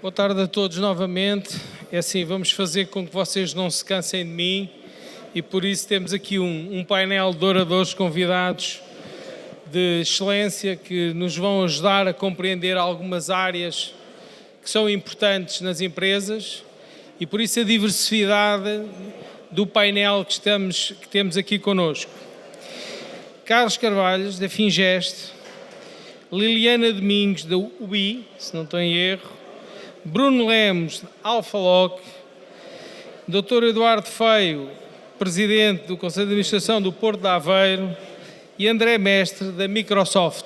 Boa tarde a todos novamente. É assim, vamos fazer com que vocês não se cansem de mim e por isso temos aqui um painel de oradores convidados de excelência que nos vão ajudar a compreender algumas áreas que são importantes nas empresas e por isso a diversidade do painel que temos aqui connosco. Carlos Carvalhos, da Fingeste, Liliana Domingos, da UBI, se não estou em erro, Bruno Lemos, de Alfaloc, Dr. Eduardo Feio, Presidente do Conselho de Administração do Porto de Aveiro e André Mestre, da Microsoft.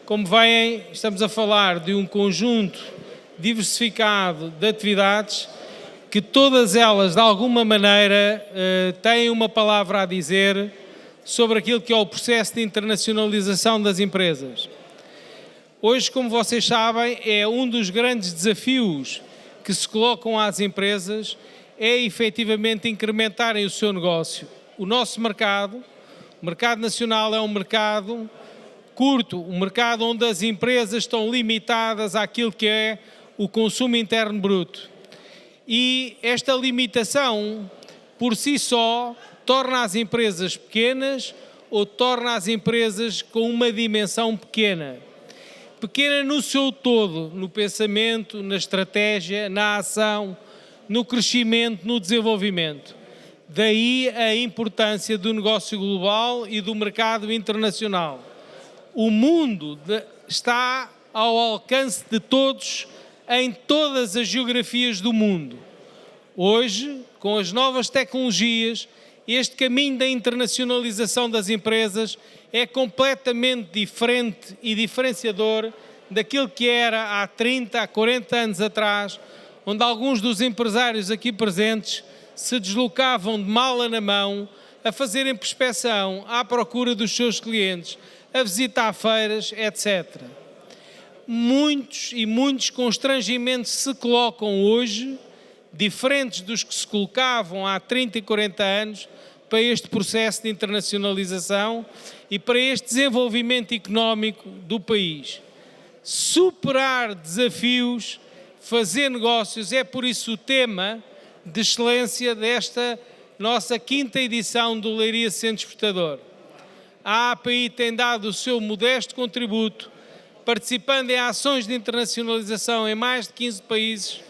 Como veem, estamos a falar de um conjunto diversificado de atividades que todas elas, de alguma maneira, têm uma palavra a dizer sobre aquilo que é o processo de internacionalização das empresas. Hoje, como vocês sabem, é um dos grandes desafios que se colocam às empresas é efetivamente incrementarem o seu negócio. O nosso mercado, o mercado nacional, é um mercado curto, um mercado onde as empresas estão limitadas àquilo que é o consumo interno bruto. E esta limitação, por si só, torna as empresas pequenas ou torna as empresas com uma dimensão pequena. Pequena no seu todo, no pensamento, na estratégia, na ação, no crescimento, no desenvolvimento. Daí a importância do negócio global e do mercado internacional. O mundo está ao alcance de todos, em todas as geografias do mundo. Hoje, com as novas tecnologias, este caminho da internacionalização das empresas é completamente diferente e diferenciador daquilo que era há 30, há 40 anos atrás, onde alguns dos empresários aqui presentes se deslocavam de mala na mão a fazerem prospeção à procura dos seus clientes, a visitar feiras, etc. Muitos constrangimentos se colocam hoje, diferentes dos que se colocavam há 30 e 40 anos, para este processo de internacionalização e para este desenvolvimento económico do país. Superar desafios, fazer negócios, é por isso o tema de excelência desta nossa 5ª edição do Leiria Centro Exportador. A API tem dado o seu modesto contributo, participando em ações de internacionalização em mais de 15 países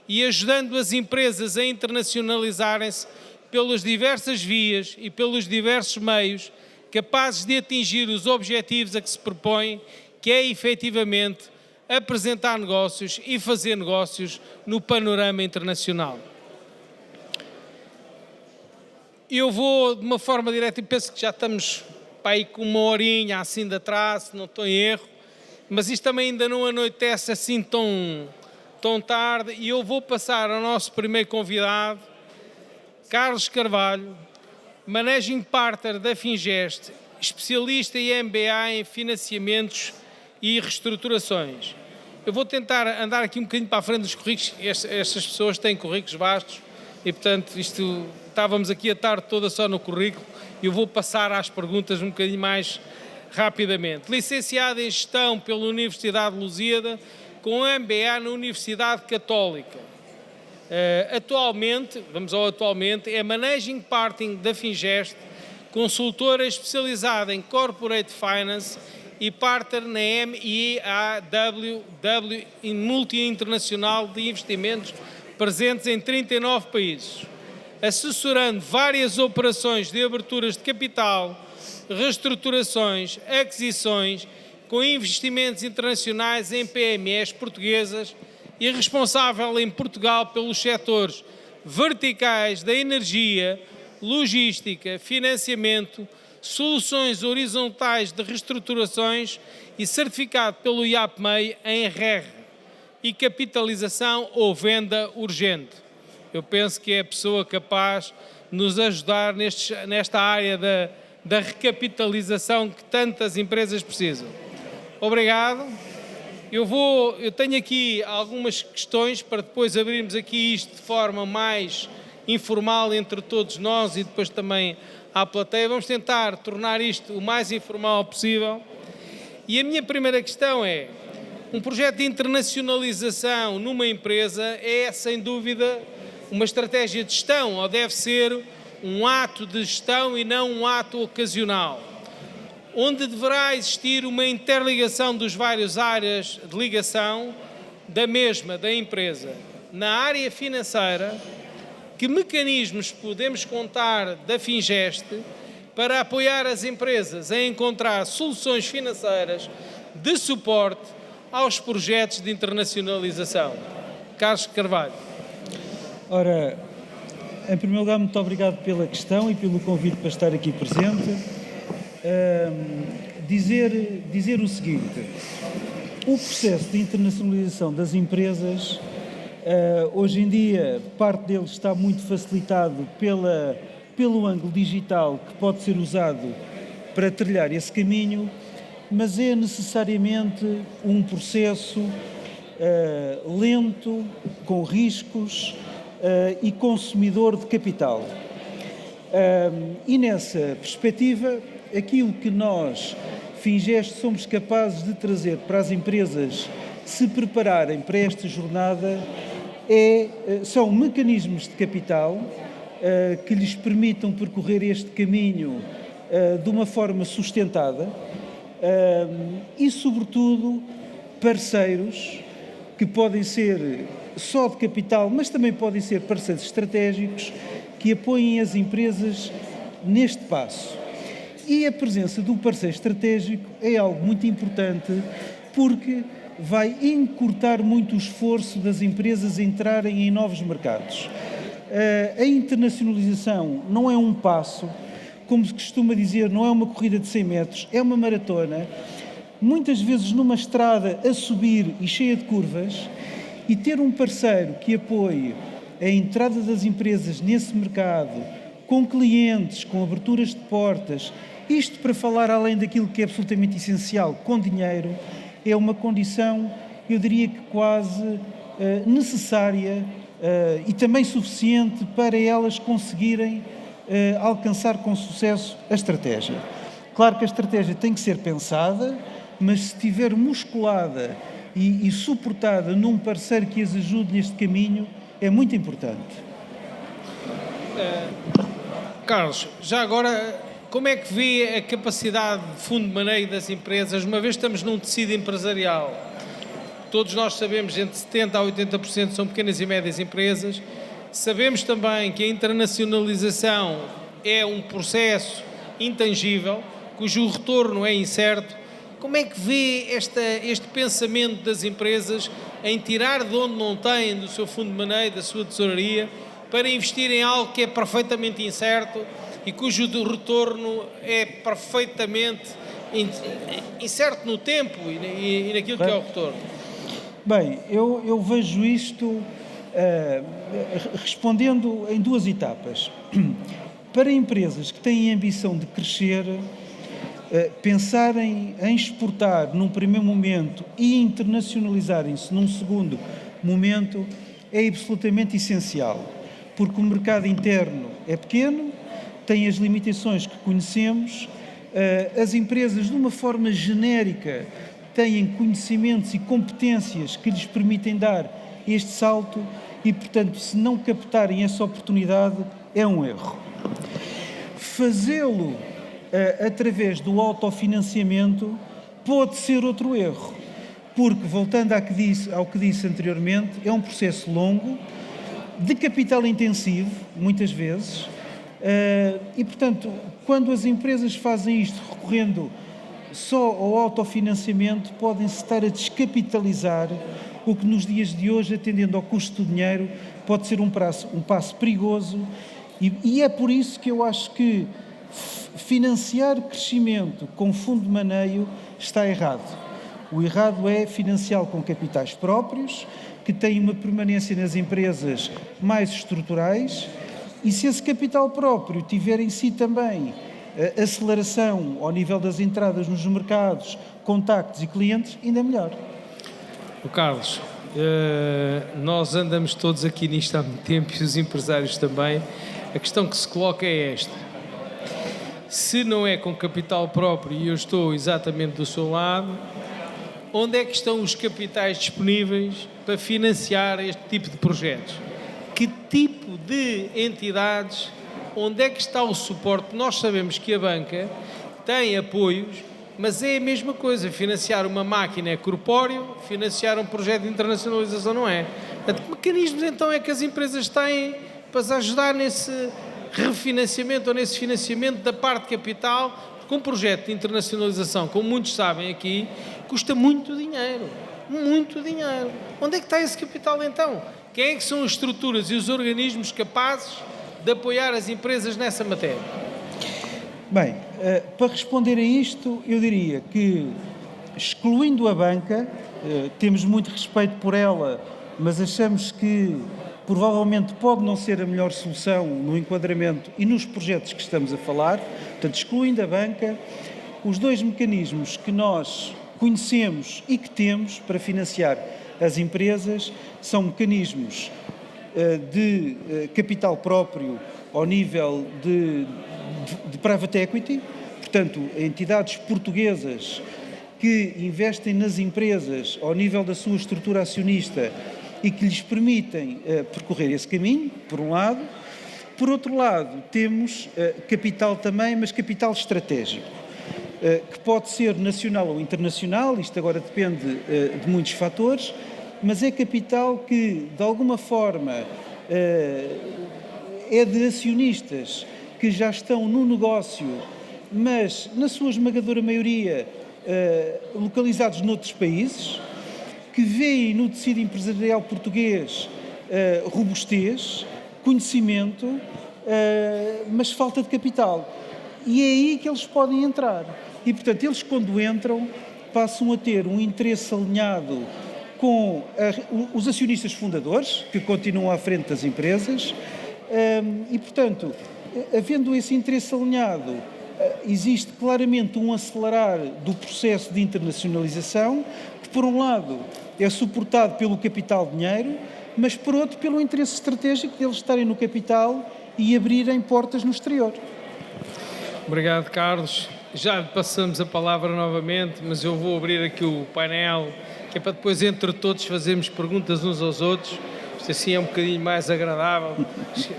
e ajudando as empresas a internacionalizarem-se pelas diversas vias e pelos diversos meios capazes de atingir os objetivos a que se propõem, que é efetivamente apresentar negócios e fazer negócios no panorama internacional. Eu vou de uma forma direta e penso que já estamos para aí com uma horinha assim de atraso, se não estou em erro, mas isto também ainda não anoitece assim tão tarde e eu vou passar ao nosso primeiro convidado, Carlos Carvalho, Managing Partner da Fingeste, especialista em MBA em financiamentos e reestruturações. Eu vou tentar andar aqui um bocadinho para a frente dos currículos, estas pessoas têm currículos vastos e, portanto, estávamos aqui a tarde toda só no currículo e eu vou passar às perguntas um bocadinho mais rapidamente. Licenciado em Gestão pela Universidade de Lusíada, com MBA na Universidade Católica. Atualmente, é Managing Partner da Fingeste, consultora especializada em Corporate Finance e Partner na MEAW Multi-Internacional de Investimentos, presentes em 39 países, assessorando várias operações de aberturas de capital, reestruturações, aquisições, com investimentos internacionais em PMEs portuguesas e responsável em Portugal pelos setores verticais da energia, logística, financiamento, soluções horizontais de reestruturações e certificado pelo IAPMEI em RER e capitalização ou venda urgente. Eu penso que é a pessoa capaz de nos ajudar nesta área da recapitalização que tantas empresas precisam. Obrigado. Eu tenho aqui algumas questões para depois abrirmos aqui isto de forma mais informal entre todos nós e depois também à plateia. Vamos tentar tornar isto o mais informal possível. E a minha primeira questão é, Um projeto de internacionalização numa empresa é, sem dúvida, uma estratégia de gestão, ou deve ser um ato de gestão e não um ato ocasional, onde deverá existir uma interligação dos várias áreas de ligação da empresa. Na área financeira, que mecanismos podemos contar da Fingeste para apoiar as empresas a encontrar soluções financeiras de suporte aos projetos de internacionalização? Carlos Carvalho. Ora, em primeiro lugar, muito obrigado pela questão e pelo convite para estar aqui presente. Dizer o seguinte: o processo de internacionalização das empresas, hoje em dia, parte dele está muito facilitado pelo ângulo digital que pode ser usado para trilhar esse caminho, mas é necessariamente um processo lento, com riscos e consumidor de capital. E nessa perspectiva, aquilo que nós, Fingeste, somos capazes de trazer para as empresas se prepararem para esta jornada são mecanismos de capital que lhes permitam percorrer este caminho de uma forma sustentada e, sobretudo, parceiros que podem ser só de capital, mas também podem ser parceiros estratégicos que apoiem as empresas neste passo. E a presença do parceiro estratégico é algo muito importante porque vai encurtar muito o esforço das empresas entrarem em novos mercados. A internacionalização não é um passo, como se costuma dizer, não é uma corrida de 100 metros, é uma maratona, muitas vezes numa estrada a subir e cheia de curvas, e ter um parceiro que apoie a entrada das empresas nesse mercado, com clientes, com aberturas de portas, isto para falar além daquilo que é absolutamente essencial, com dinheiro, é uma condição, eu diria que quase necessária e também suficiente para elas conseguirem alcançar com sucesso a estratégia. Claro que a estratégia tem que ser pensada, mas se estiver musculada e suportada num parceiro que as ajude neste caminho, é muito importante. Carlos, já agora, como é que vê a capacidade de fundo de maneio das empresas, uma vez estamos num tecido empresarial? Todos nós sabemos, entre 70% a 80% são pequenas e médias empresas. Sabemos também que a internacionalização é um processo intangível, cujo retorno é incerto. Como é que vê este pensamento das empresas em tirar de onde não têm, do seu fundo de maneio, da sua tesouraria, para investir em algo que é perfeitamente incerto e cujo retorno é perfeitamente incerto no tempo e naquilo que é o retorno? Bem, eu vejo isto respondendo em duas etapas. Para empresas que têm a ambição de crescer, pensarem em exportar num primeiro momento e internacionalizarem-se num segundo momento é absolutamente essencial, porque o mercado interno é pequeno, tem as limitações que conhecemos, as empresas, de uma forma genérica, têm conhecimentos e competências que lhes permitem dar este salto e, portanto, se não captarem essa oportunidade, é um erro. Fazê-lo através do autofinanciamento pode ser outro erro, porque, voltando ao que disse anteriormente, é um processo longo, de capital intensivo, muitas vezes, e, portanto, quando as empresas fazem isto recorrendo só ao autofinanciamento, podem-se estar a descapitalizar, o que nos dias de hoje, atendendo ao custo do dinheiro, pode ser um passo perigoso, e é por isso que eu acho que financiar crescimento com fundo de maneio está errado. O errado é financiá-lo com capitais próprios, que têm uma permanência nas empresas mais estruturais, e se esse capital próprio tiver em si também aceleração ao nível das entradas nos mercados, contactos e clientes, ainda é melhor. O Carlos, nós andamos todos aqui nisto há muito tempo e os empresários também. A questão que se coloca é esta: se não é com capital próprio e eu estou exatamente do seu lado, onde é que estão os capitais disponíveis para financiar este tipo de projetos? Que tipo de entidades, onde é que está o suporte? Nós sabemos que a banca tem apoios, mas é a mesma coisa, financiar uma máquina é corpóreo, financiar um projeto de internacionalização não é. Portanto, que mecanismos então é que as empresas têm para ajudar nesse refinanciamento ou nesse financiamento da parte de capital? Porque um projeto de internacionalização, como muitos sabem aqui, custa muito dinheiro. Muito dinheiro. Onde é que está esse capital então? Quem é que são as estruturas e os organismos capazes de apoiar as empresas nessa matéria? Bem, para responder a isto, eu diria que, excluindo a banca, temos muito respeito por ela, mas achamos que provavelmente pode não ser a melhor solução no enquadramento e nos projetos que estamos a falar. Portanto, excluindo a banca, os dois mecanismos que nós conhecemos e que temos para financiar as empresas são mecanismos de capital próprio ao nível de private equity, portanto, entidades portuguesas que investem nas empresas ao nível da sua estrutura acionista e que lhes permitem percorrer esse caminho, por um lado. Por outro lado, temos capital também, mas capital estratégico, que pode ser nacional ou internacional, isto agora depende de muitos fatores, mas é capital que, de alguma forma, é de acionistas que já estão no negócio, mas, na sua esmagadora maioria, localizados noutros países, que veem no tecido empresarial português robustez, conhecimento, mas falta de capital. E é aí que eles podem entrar. E, portanto, eles, quando entram, passam a ter um interesse alinhado com os acionistas fundadores, que continuam à frente das empresas, e, portanto, havendo esse interesse alinhado, existe claramente um acelerar do processo de internacionalização, que, por um lado, é suportado pelo capital dinheiro, mas, por outro, pelo interesse estratégico deles estarem no capital e abrirem portas no exterior. Obrigado, Carlos. Já lhe passamos a palavra novamente, mas eu vou abrir aqui o painel, que é para depois, entre todos, fazermos perguntas uns aos outros. Isto assim é um bocadinho mais agradável.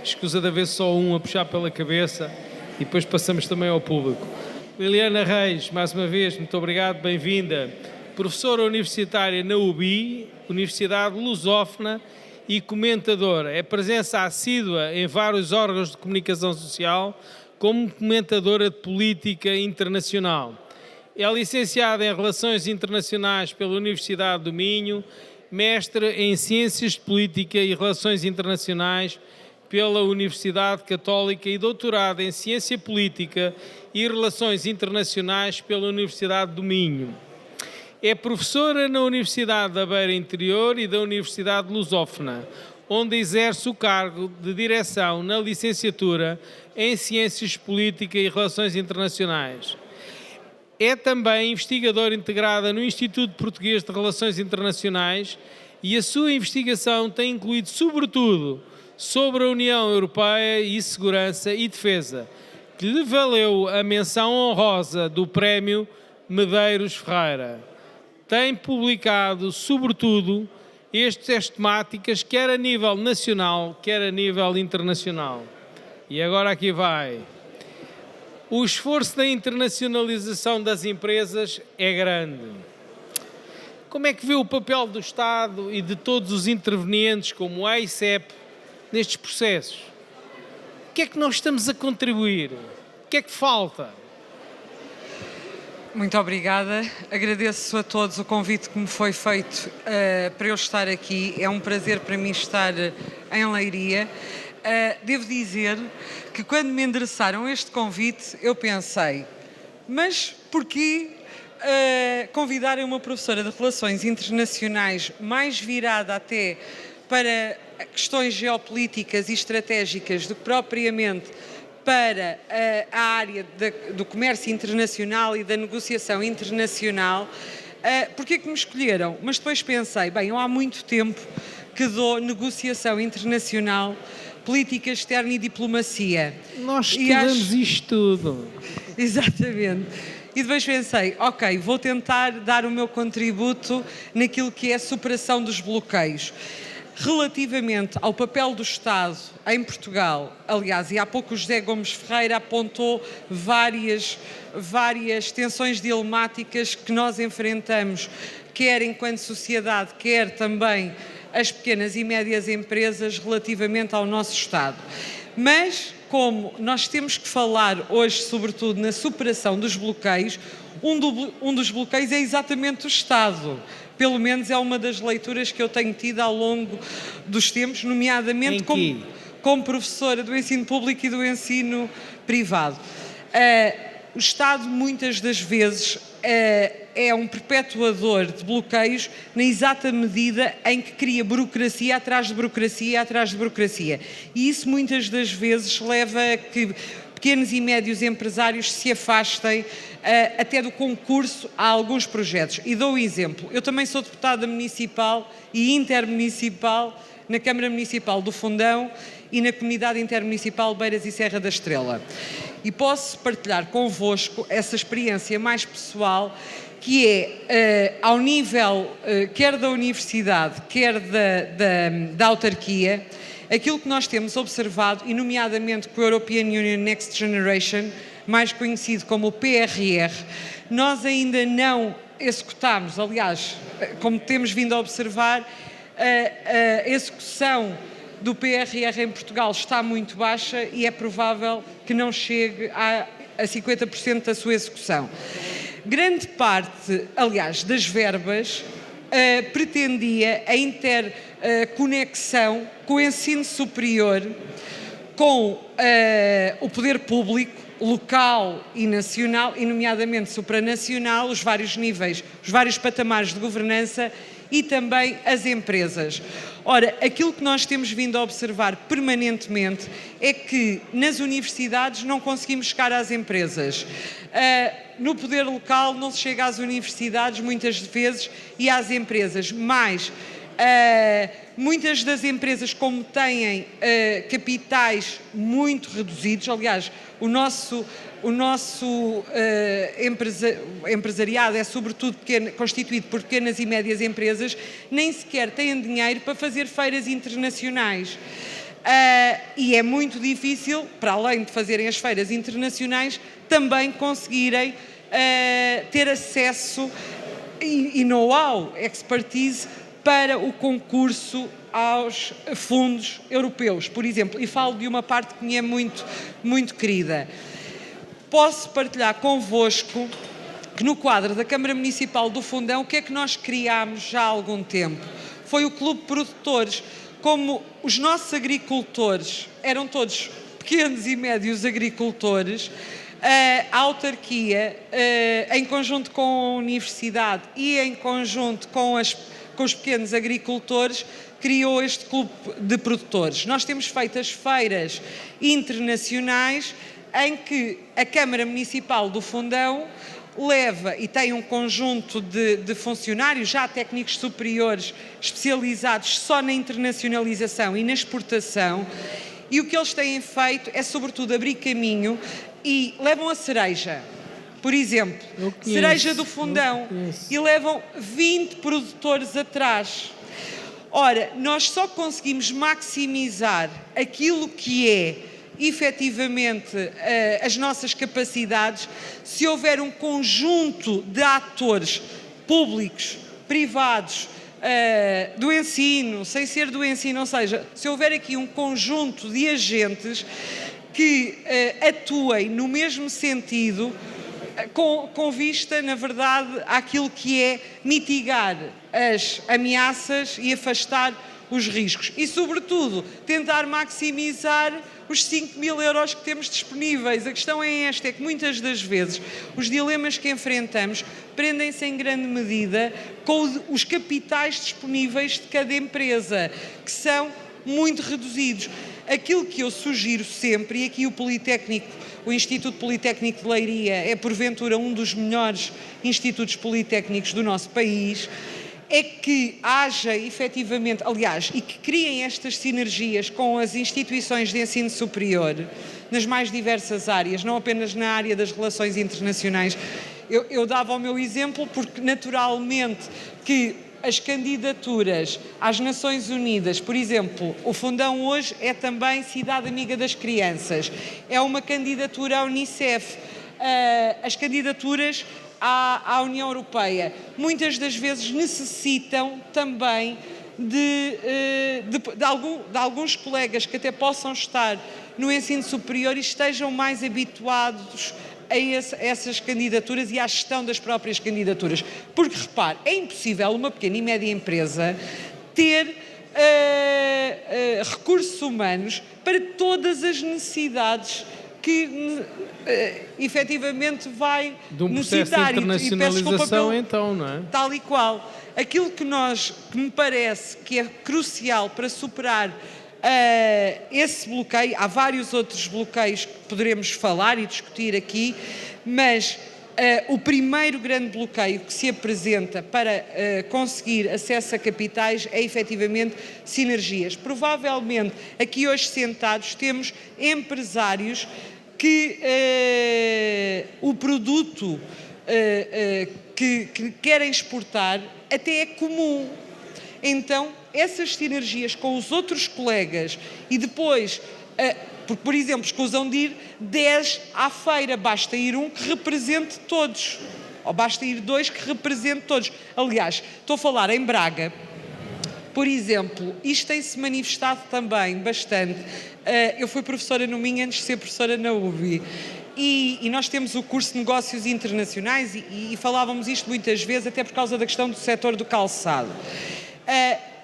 Escusa de haver só um a puxar pela cabeça e depois passamos também ao público. Liliana Reis, mais uma vez, muito obrigado, bem-vinda. Professora universitária na UBI, Universidade Lusófona, e comentadora. É presença assídua em vários órgãos de comunicação social, como comentadora de política internacional. É licenciada em Relações Internacionais pela Universidade do Minho, mestre em Ciências de Política e Relações Internacionais pela Universidade Católica e doutorada em Ciência Política e Relações Internacionais pela Universidade do Minho. É professora na Universidade da Beira Interior e da Universidade Lusófona, onde exerce o cargo de direção na licenciatura em Ciências de Política e Relações Internacionais. É também investigadora integrada no Instituto Português de Relações Internacionais e a sua investigação tem incluído, sobretudo, sobre a União Europeia e Segurança e Defesa, que lhe valeu a menção honrosa do Prémio Medeiros Ferreira. Tem publicado, sobretudo, estas temáticas, quer a nível nacional, quer a nível internacional. E agora aqui vai. O esforço da internacionalização das empresas é grande. Como é que vê o papel do Estado e de todos os intervenientes, como a AICEP, nestes processos? O que é que nós estamos a contribuir? O que é que falta? Muito obrigada. Agradeço a todos o convite que me foi feito para eu estar aqui. É um prazer para mim estar em Leiria. Devo dizer que quando me endereçaram este convite, eu pensei, mas porquê convidarem uma professora de Relações Internacionais mais virada até para questões geopolíticas e estratégicas do que propriamente para a área do comércio internacional e da negociação internacional? Porquê é que me escolheram? Mas depois pensei, bem, eu há muito tempo que dou negociação internacional política externa e diplomacia. Nós E estudamos isto tudo. Exatamente. E depois pensei, ok, vou tentar dar o meu contributo naquilo que é a superação dos bloqueios. Relativamente ao papel do Estado em Portugal, aliás, e há pouco o José Gomes Ferreira apontou várias tensões dilemáticas que nós enfrentamos, quer enquanto sociedade, quer também as pequenas e médias empresas relativamente ao nosso Estado. Mas, como nós temos que falar hoje, sobretudo, na superação dos bloqueios, um dos bloqueios é exatamente o Estado. Pelo menos é uma das leituras que eu tenho tido ao longo dos tempos, nomeadamente como professora do ensino público e do ensino privado. O Estado, muitas das vezes, é um perpetuador de bloqueios na exata medida em que cria burocracia atrás de burocracia atrás de burocracia. E isso, muitas das vezes, leva a que pequenos e médios empresários se afastem até do concurso a alguns projetos. E dou um exemplo. Eu também sou deputada municipal e intermunicipal na Câmara Municipal do Fundão e na Comunidade Intermunicipal Beiras e Serra da Estrela. E posso partilhar convosco essa experiência mais pessoal, que é, ao nível quer da universidade, quer da autarquia, aquilo que nós temos observado, e nomeadamente com o European Union Next Generation, mais conhecido como o PRR, nós ainda não executámos, aliás, como temos vindo a observar, a execução do PRR em Portugal está muito baixa e é provável que não chegue a 50% da sua execução. Grande parte, aliás, das verbas pretendia a interconexão com o ensino superior, com o poder público, local e nacional, e nomeadamente supranacional, os vários níveis, os vários patamares de governança e também as empresas. Ora, aquilo que nós temos vindo a observar permanentemente é que nas universidades não conseguimos chegar às empresas. No poder local não se chega às universidades muitas vezes e às empresas, mas muitas das empresas, como têm capitais muito reduzidos, aliás, o nosso empresariado é sobretudo constituído por pequenas e médias empresas, nem sequer têm dinheiro para fazer feiras internacionais. E é muito difícil, para além de fazerem as feiras internacionais, também conseguirem ter acesso e know-how, expertise, para o concurso aos fundos europeus, por exemplo, e falo de uma parte que me é muito, muito querida. Posso partilhar convosco que no quadro da Câmara Municipal do Fundão, o que é que nós criámos já há algum tempo? Foi o Clube de Produtores. Como os nossos agricultores eram todos pequenos e médios agricultores, a autarquia, em conjunto com a universidade e em conjunto com os pequenos agricultores, criou este clube de produtores. Nós temos feito as feiras internacionais em que a Câmara Municipal do Fundão leva e tem um conjunto de funcionários, já técnicos superiores, especializados só na internacionalização e na exportação, e o que eles têm feito é sobretudo abrir caminho e levam a cereja. Por exemplo, cereja do Fundão, e levam 20 produtores atrás. Ora, nós só conseguimos maximizar aquilo que é, efetivamente, as nossas capacidades se houver um conjunto de atores públicos, privados, do ensino, sem ser do ensino, ou seja, se houver aqui um conjunto de agentes que atuem no mesmo sentido, com vista, na verdade, àquilo que é mitigar as ameaças e afastar os riscos. E, sobretudo, tentar maximizar os 5.000 euros que temos disponíveis. A questão é esta, é que muitas das vezes os dilemas que enfrentamos prendem-se em grande medida com os capitais disponíveis de cada empresa, que são muito reduzidos. Aquilo que eu sugiro sempre, e aqui o Instituto Politécnico de Leiria é porventura um dos melhores institutos politécnicos do nosso país, é que haja efetivamente, aliás, e que criem estas sinergias com as instituições de ensino superior nas mais diversas áreas, não apenas na área das relações internacionais. Eu dava o meu exemplo porque, naturalmente, que as candidaturas às Nações Unidas, por exemplo, o Fundão hoje é também Cidade Amiga das Crianças, é uma candidatura à Unicef, as candidaturas à União Europeia, muitas das vezes necessitam também de alguns colegas que até possam estar no ensino superior e estejam mais habituados a essas candidaturas e à gestão das próprias candidaturas. Porque, repare, é impossível uma pequena e média empresa ter recursos humanos para todas as necessidades que efetivamente vai de um processo necessitar. de internacionalização, então, não é? Tal e qual. Aquilo que me parece que é crucial para superar esse bloqueio, há vários outros bloqueios que poderemos falar e discutir aqui, mas o primeiro grande bloqueio que se apresenta para conseguir acesso a capitais é efetivamente sinergias. Provavelmente aqui hoje sentados temos empresários que o produto que querem exportar até é comum. Então, essas sinergias com os outros colegas e depois, porque, por exemplo, escusam de ir 10 à feira, basta ir um que represente todos, ou basta ir 2 que represente todos. Aliás, estou a falar em Braga, por exemplo, isto tem-se manifestado também bastante. Eu fui professora no Minho antes de ser professora na UBI. E nós temos o curso de Negócios Internacionais e falávamos isto muitas vezes, até por causa da questão do setor do calçado.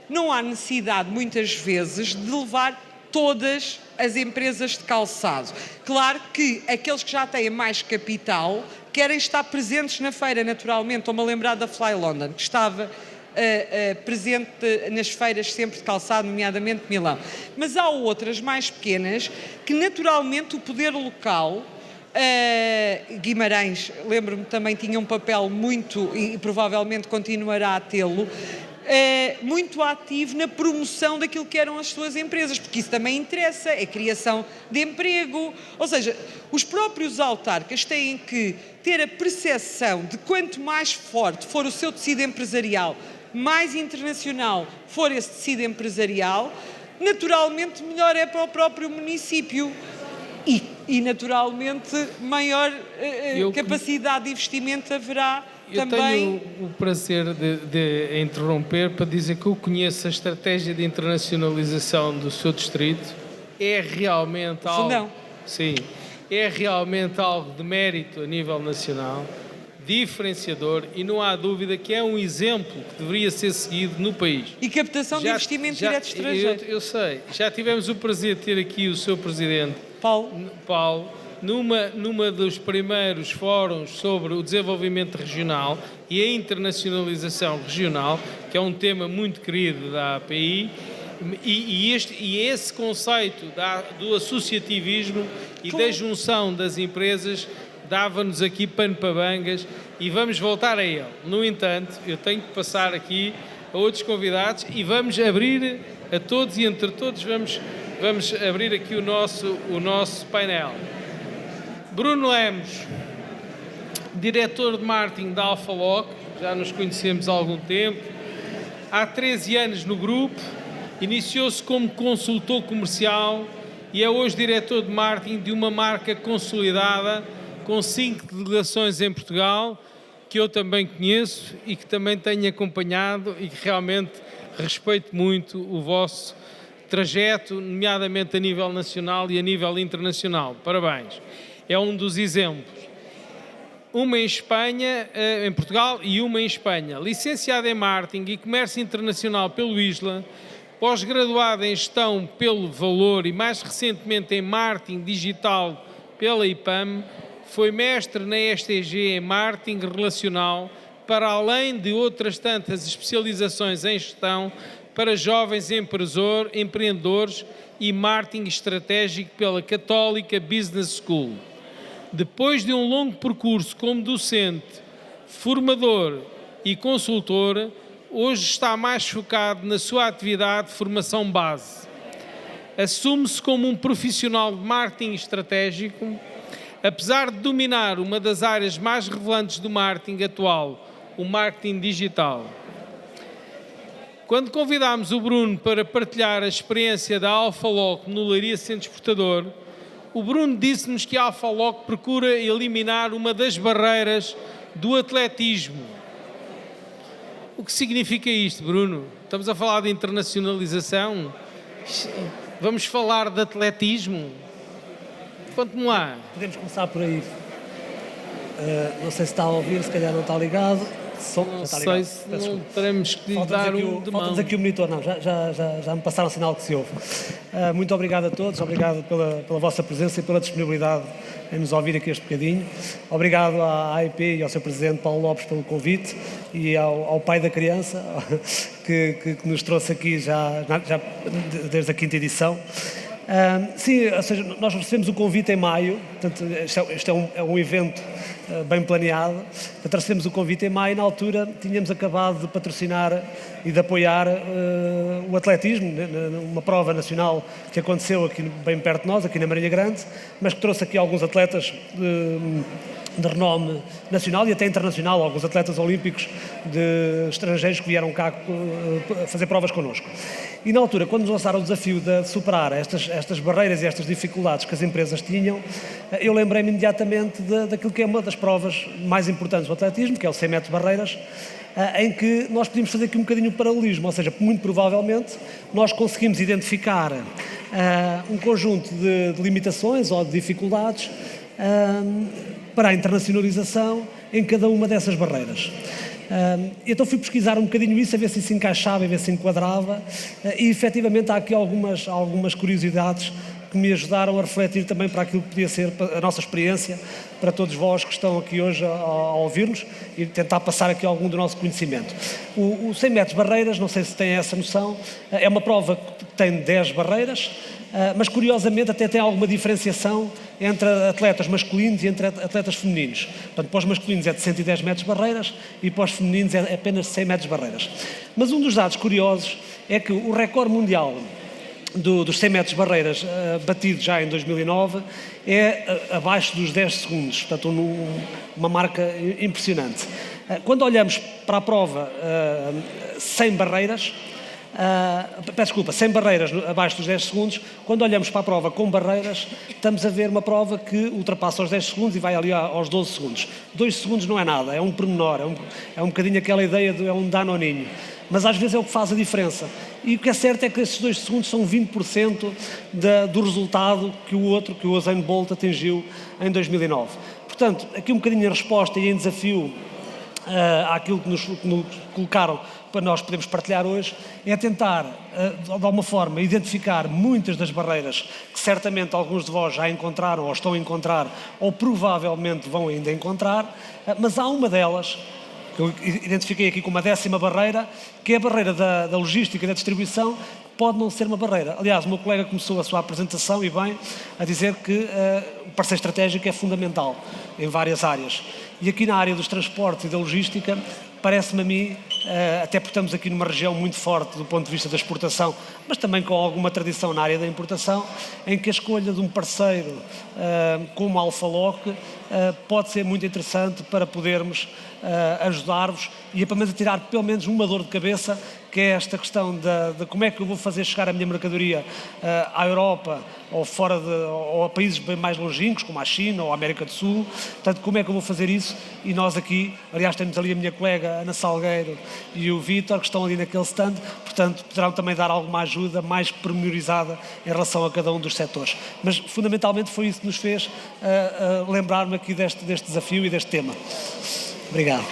Não há necessidade, muitas vezes, de levar todas as empresas de calçado. Claro que aqueles que já têm mais capital querem estar presentes na feira, naturalmente. Estou-me a lembrar da Fly London, que estava presente nas feiras sempre de calçado, nomeadamente Milão. Mas há outras mais pequenas que, naturalmente, o poder local... Guimarães, lembro-me, também tinha um papel muito, e provavelmente continuará a tê-lo, muito ativo na promoção daquilo que eram as suas empresas, porque isso também interessa, é criação de emprego. Ou seja, os próprios autarcas têm que ter a percepção de quanto mais forte for o seu tecido empresarial, mais internacional for esse tecido empresarial, naturalmente melhor é para o próprio município. E naturalmente maior capacidade de investimento haverá também. Eu tenho o prazer de interromper para dizer que eu conheço a estratégia de internacionalização do seu distrito. É realmente algo... Fundão. Sim, é realmente algo de mérito a nível nacional, diferenciador, e não há dúvida que é um exemplo que deveria ser seguido no país. E captação de investimento direto estrangeiro. Eu sei, já tivemos o prazer de ter aqui o seu presidente, Paulo, numa dos primeiros fóruns sobre o desenvolvimento regional e a internacionalização regional, que é um tema muito querido da API, e esse conceito do associativismo e da junção das empresas dava-nos aqui pano para mangas e vamos voltar a ele. No entanto, eu tenho que passar aqui a outros convidados e vamos abrir a todos e entre todos vamos abrir aqui o nosso painel. Bruno Lemos, diretor de marketing da Alfaloc, já nos conhecemos há algum tempo, há 13 anos no grupo, iniciou-se como consultor comercial e é hoje diretor de marketing de uma marca consolidada com 5 delegações em Portugal, que eu também conheço e que também tenho acompanhado e que realmente respeito muito o vosso trajeto, nomeadamente a nível nacional e a nível internacional. Parabéns. É um dos exemplos. Uma em Espanha, em Portugal, e uma em Espanha. Licenciada em Marketing e Comércio Internacional pelo ISLA, pós-graduada em Gestão pelo Valor e mais recentemente em Marketing Digital pela IPAM, foi mestre na STG em Marketing Relacional, para além de outras tantas especializações em Gestão para jovens empreendedores e Marketing Estratégico pela Católica Business School. Depois de um longo percurso como docente, formador e consultor, hoje está mais focado na sua atividade de formação base. Assume-se como um profissional de marketing estratégico, apesar de dominar uma das áreas mais relevantes do marketing atual, o marketing digital. Quando convidámos o Bruno para partilhar a experiência da Alfaloc no Leiria Centro Exportador, o Bruno disse-nos que a Alfaloc procura eliminar uma das barreiras do atletismo. O que significa isto, Bruno? Estamos a falar de internacionalização? Vamos falar de atletismo? Conte-me lá. Podemos começar por aí. Não sei se está a ouvir, se calhar não está ligado. Não sei se não teremos que lhe dar um de mão. Falta-nos aqui o monitor, não, já me passaram o sinal que se ouve. Muito obrigado a todos, obrigado pela vossa presença e pela disponibilidade em nos ouvir aqui este bocadinho. Obrigado à AIP e ao seu presidente Paulo Lopes pelo convite e ao pai da criança que nos trouxe aqui já desde a 5ª edição. Sim, ou seja, nós recebemos o convite em maio, portanto, este é um evento bem planeado. Portanto, recebemos o convite em maio e na altura tínhamos acabado de patrocinar e de apoiar o atletismo, uma prova nacional que aconteceu aqui bem perto de nós, aqui na Marinha Grande, mas que trouxe aqui alguns atletas de renome nacional e até internacional, alguns atletas olímpicos de estrangeiros que vieram cá fazer provas connosco. E na altura, quando nos lançaram o desafio de superar estas barreiras e estas dificuldades que as empresas tinham, eu lembrei-me imediatamente daquilo que é uma das provas mais importantes do atletismo, que é o 100 metros barreiras, em que nós podíamos fazer aqui um bocadinho o paralelismo, ou seja, muito provavelmente nós conseguimos identificar um conjunto de limitações ou de dificuldades para a internacionalização em cada uma dessas barreiras. Então fui pesquisar um bocadinho isso, a ver se se encaixava, a ver se enquadrava, e efetivamente há aqui algumas curiosidades que me ajudaram a refletir também para aquilo que podia ser a nossa experiência, para todos vós que estão aqui hoje a ouvir-nos e tentar passar aqui algum do nosso conhecimento. O 100 metros barreiras, não sei se têm essa noção, é uma prova que tem 10 barreiras, mas curiosamente até tem alguma diferenciação entre atletas masculinos e entre atletas femininos. Portanto, para os masculinos é de 110 metros barreiras e para os femininos é apenas 100 metros barreiras. Mas um dos dados curiosos é que o recorde mundial dos 100 metros barreiras batido já em 2009 é abaixo dos 10 segundos, portanto uma marca impressionante. Quando olhamos para a prova 100 barreiras, 100 barreiras abaixo dos 10 segundos, quando olhamos para a prova com barreiras, estamos a ver uma prova que ultrapassa os 10 segundos e vai ali aos 12 segundos. 2 segundos não é nada, é um pormenor, é um bocadinho aquela ideia de é um danoninho. Mas às vezes é o que faz a diferença. E o que é certo é que esses 2 segundos são 20% do resultado que o Usain Bolt atingiu em 2009. Portanto, aqui um bocadinho em resposta e em desafio àquilo que nos colocaram para nós podermos partilhar hoje, é tentar, de alguma forma, identificar muitas das barreiras que certamente alguns de vós já encontraram ou estão a encontrar ou provavelmente vão ainda encontrar, mas há uma delas que eu identifiquei aqui como a 10ª barreira, que é a barreira da logística e da distribuição, que pode não ser uma barreira. Aliás, o meu colega começou a sua apresentação, e bem, a dizer que o parceiro estratégico é fundamental em várias áreas. E aqui na área dos transportes e da logística, parece-me a mim, até porque estamos aqui numa região muito forte do ponto de vista da exportação, mas também com alguma tradição na área da importação, em que a escolha de um parceiro como a Alfaloc pode ser muito interessante para podermos ajudar-vos e a tirar pelo menos uma dor de cabeça, que é esta questão de como é que eu vou fazer chegar a minha mercadoria à Europa ou ou a países bem mais longínquos, como a China ou a América do Sul. Portanto, como é que eu vou fazer isso? E nós aqui, aliás, temos ali a minha colega Ana Salgueiro e o Vítor, que estão ali naquele stand, portanto, poderão também dar alguma ajuda mais pormenorizada em relação a cada um dos setores. Mas, fundamentalmente, foi isso que nos fez lembrar-me aqui deste desafio e deste tema. Obrigado.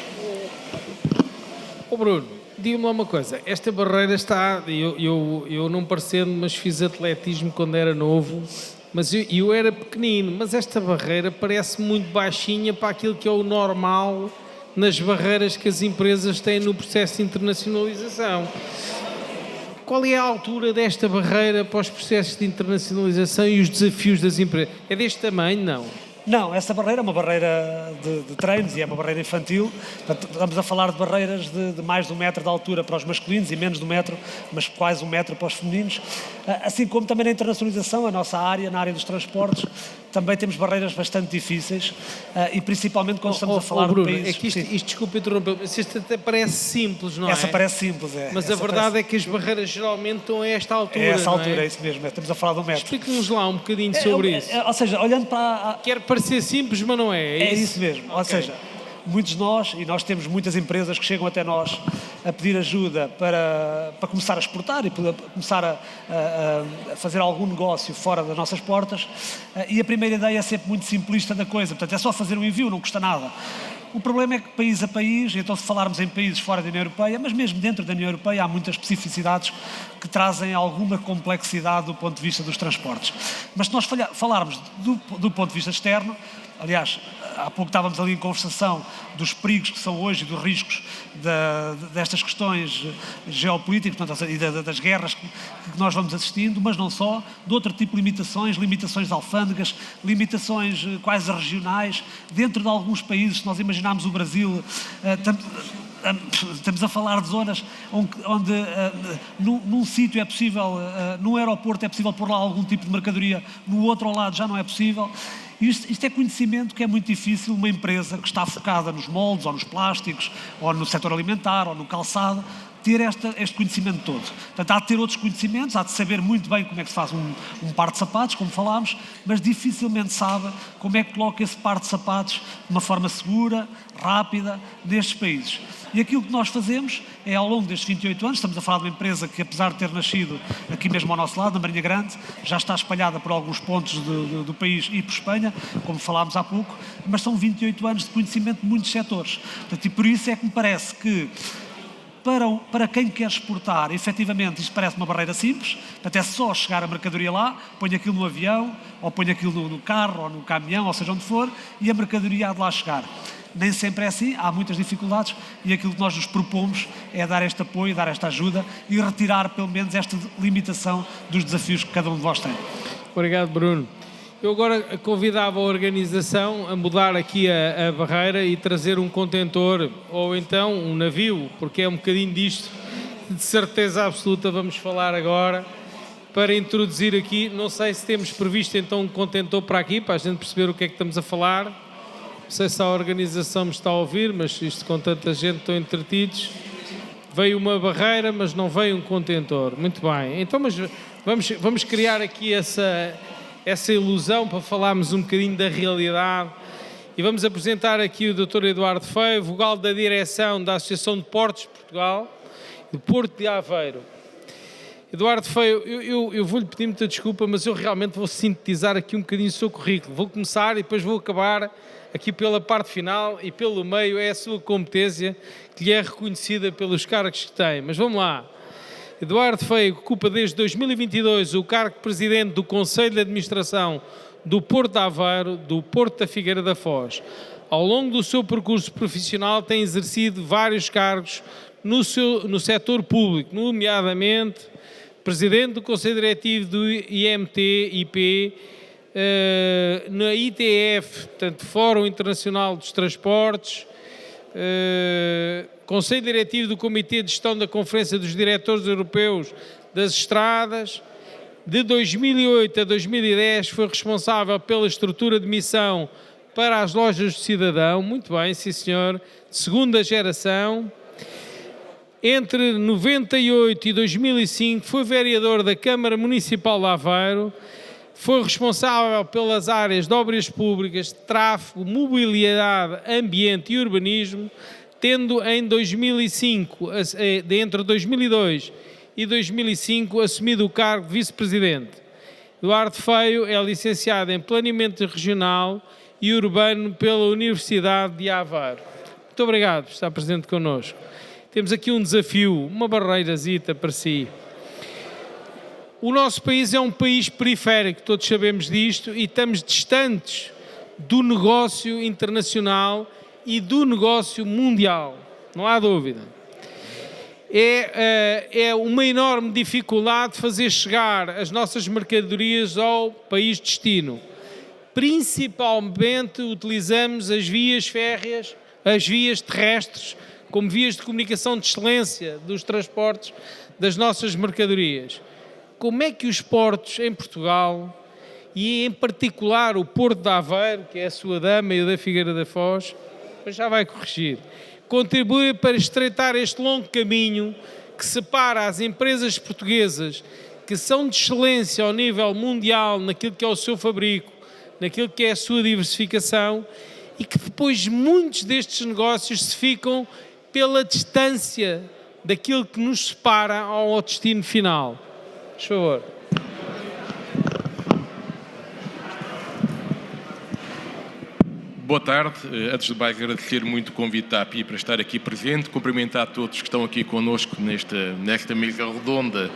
Bruno, diga-me lá uma coisa, esta barreira está, eu não parecendo, mas fiz atletismo quando era novo, mas eu era pequenino, mas esta barreira parece muito baixinha para aquilo que é o normal nas barreiras que as empresas têm no processo de internacionalização. Qual é a altura desta barreira para os processos de internacionalização e os desafios das empresas? É deste tamanho, não? Não, essa barreira é uma barreira de treinos e é uma barreira infantil. Portanto, estamos a falar de barreiras de mais de 1 metro de altura para os masculinos e menos de 1 metro, mas quase 1 metro para os femininos. Assim como também na internacionalização, a nossa área, na área dos transportes, também temos barreiras bastante difíceis e principalmente quando estamos a falar Bruno, de países... é que isto desculpa interromper, mas isto até parece simples, não é? Essa parece simples, é. Mas a verdade é que as barreiras geralmente estão a esta altura, é essa altura, não é isso mesmo, estamos a falar de 1 metro. Explique-nos lá um bocadinho sobre isso. Ou seja, olhando para... Quer parecer simples, mas não é. É isso mesmo, ou seja, muitos de nós, e nós temos muitas empresas que chegam até nós a pedir ajuda para começar a exportar e para começar a fazer algum negócio fora das nossas portas, e a primeira ideia é sempre muito simplista da coisa, portanto é só fazer um envio, não custa nada. O problema é que país a país, então se falarmos em países fora da União Europeia, mas mesmo dentro da União Europeia há muitas especificidades que trazem alguma complexidade do ponto de vista dos transportes. Mas se nós falarmos do ponto de vista externo, aliás, há pouco estávamos ali em conversação dos perigos que são hoje e dos riscos destas questões geopolíticas, portanto, e das guerras que nós vamos assistindo, mas não só, de outro tipo de limitações de alfândegas, limitações quase regionais, dentro de alguns países, se nós imaginarmos o Brasil, estamos a falar de zonas onde num sítio é possível, num aeroporto é possível pôr lá algum tipo de mercadoria, no outro ao lado já não é possível. Isto é conhecimento que é muito difícil uma empresa que está focada nos moldes, ou nos plásticos, ou no setor alimentar, ou no calçado, ter este conhecimento todo. Portanto, há de ter outros conhecimentos, há de saber muito bem como é que se faz um par de sapatos, como falámos, mas dificilmente sabe como é que coloca esse par de sapatos de uma forma segura, rápida, nestes países. E aquilo que nós fazemos é, ao longo destes 28 anos, estamos a falar de uma empresa que, apesar de ter nascido aqui mesmo ao nosso lado, na Marinha Grande, já está espalhada por alguns pontos do país e por Espanha, como falámos há pouco, mas são 28 anos de conhecimento de muitos setores. Portanto, e por isso é que me parece que para quem quer exportar, efetivamente, isto parece uma barreira simples, portanto é só chegar a mercadoria lá, põe aquilo no avião, ou põe aquilo no carro, ou no caminhão, ou seja onde for, e a mercadoria há de lá chegar. Nem sempre é assim, há muitas dificuldades e aquilo que nós nos propomos é dar este apoio, dar esta ajuda e retirar pelo menos esta limitação dos desafios que cada um de vós tem. Obrigado, Bruno. Eu agora convidava a organização a mudar aqui a barreira e trazer um contentor ou então um navio, porque é um bocadinho disto, de certeza absoluta vamos falar agora, para introduzir aqui, não sei se temos previsto então um contentor para aqui, para a gente perceber o que é que estamos a falar. Não sei se a organização me está a ouvir, mas isto com tanta gente estão entretidos. Veio uma barreira, mas não veio um contentor. Muito bem. Então, mas vamos criar aqui essa ilusão para falarmos um bocadinho da realidade. E vamos apresentar aqui o Dr. Eduardo Feio, vogal da direção da Associação de Portos de Portugal, do Porto de Aveiro. Eduardo Feio, eu vou-lhe pedir muita desculpa, mas eu realmente vou sintetizar aqui um bocadinho o seu currículo. Vou começar e depois vou acabar aqui pela parte final e pelo meio é a sua competência que lhe é reconhecida pelos cargos que tem. Mas vamos lá. Eduardo Feio ocupa desde 2022 o cargo de Presidente do Conselho de Administração do Porto de Aveiro, do Porto da Figueira da Foz. Ao longo do seu percurso profissional tem exercido vários cargos no setor público, nomeadamente Presidente do Conselho Diretivo do IMT-IP, na ITF, portanto, Fórum Internacional dos Transportes, Conselho Diretivo do Comitê de Gestão da Conferência dos Diretores Europeus das Estradas. De 2008 a 2010 foi responsável pela estrutura de missão para as lojas do cidadão, muito bem, sim senhor, de segunda geração. Entre 98 e 2005 foi vereador da Câmara Municipal de Aveiro, foi responsável pelas áreas de obras públicas, tráfego, mobilidade, ambiente e urbanismo, tendo em 2005, entre 2002 e 2005, assumido o cargo de vice-presidente. Eduardo Feio é licenciado em Planeamento Regional e Urbano pela Universidade de Aveiro. Muito obrigado por estar presente connosco. Temos aqui um desafio, uma barreirazita para si. O nosso país é um país periférico, todos sabemos disto, e estamos distantes do negócio internacional e do negócio mundial, não há dúvida. É uma enorme dificuldade fazer chegar as nossas mercadorias ao país de destino. principalmente utilizamos as vias férreas, as vias terrestres, como vias de comunicação de excelência dos transportes das nossas mercadorias. Como é que os portos em Portugal, e em particular o Porto de Aveiro, que é a sua dama, e o da Figueira da Foz, mas já vai corrigir, contribuem para estreitar este longo caminho que separa as empresas portuguesas, que são de excelência ao nível mundial naquilo que é o seu fabrico, naquilo que é a sua diversificação, e que depois muitos destes negócios se ficam pela distância daquilo que nos separa ao destino final. Por favor. Boa tarde. Antes de mais, agradecer muito o convite da API para estar aqui presente, cumprimentar todos que estão aqui connosco nesta mesa redonda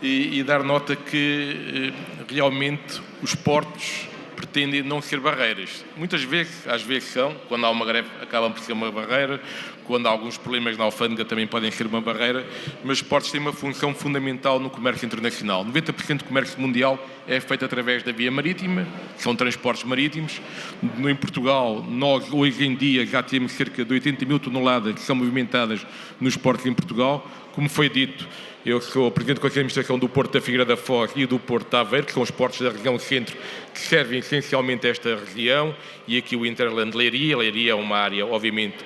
e dar nota que realmente os portos pretendem não ser barreiras. Muitas vezes, às vezes são, quando há uma greve acabam por ser uma barreira, quando há alguns problemas na alfândega também podem ser uma barreira, mas os portos têm uma função fundamental no comércio internacional. 90% do comércio mundial é feito através da via marítima, são transportes marítimos. Em Portugal, nós hoje em dia já temos cerca de 80 mil toneladas que são movimentadas nos portos em Portugal. Como foi dito, eu sou presidente do Conselho de Administração do Porto da Figueira da Foz e do Porto de Aveiro, que são os portos da região centro que servem essencialmente a esta região, e aqui o Interland Leiria. Leiria é uma área, obviamente,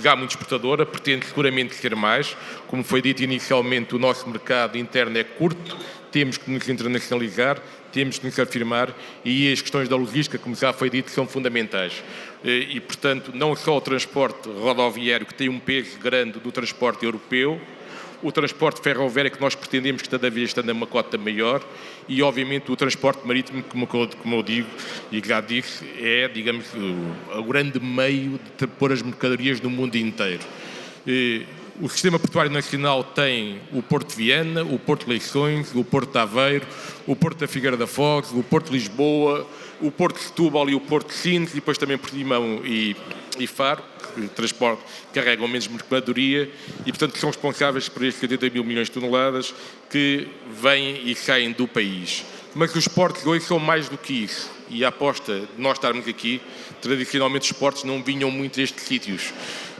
já muito exportadora, pretende seguramente ser mais. Como foi dito inicialmente, o nosso mercado interno é curto, temos que nos internacionalizar, temos que nos afirmar, e as questões da logística, como já foi dito, são fundamentais. E, portanto, não só o transporte rodoviário, que tem um peso grande do transporte europeu, o transporte ferroviário, que nós pretendemos que cada vez esteja numa cota maior, e obviamente o transporte marítimo, como eu digo e já disse, é, digamos, o grande meio de pôr as mercadorias no mundo inteiro. O Sistema Portuário Nacional tem o Porto de Viana, o Porto de Leixões, o Porto de Aveiro, o Porto da Figueira da Foz, o Porto de Lisboa, o Porto de Setúbal e o Porto de Sines, e depois também Portimão e Faro, que transporte, carregam menos mercadoria e, portanto, são responsáveis por estes 80 mil milhões de toneladas que vêm e saem do país. Mas os portos hoje são mais do que isso, e a aposta de nós estarmos aqui, tradicionalmente os portos não vinham muito destes sítios,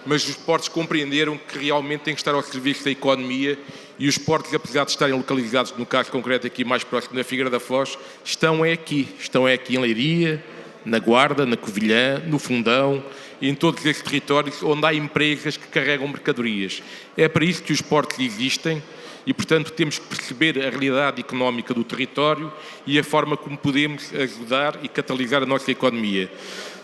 mas os portos compreenderam que realmente têm que estar ao serviço da economia, e os portos, apesar de estarem localizados, no caso concreto aqui mais próximo da Figueira da Foz, estão aqui em Leiria, na Guarda, na Covilhã, no Fundão, e em todos esses territórios onde há empresas que carregam mercadorias. É para isso que os portos existem, e, portanto, temos que perceber a realidade económica do território e a forma como podemos ajudar e catalisar a nossa economia.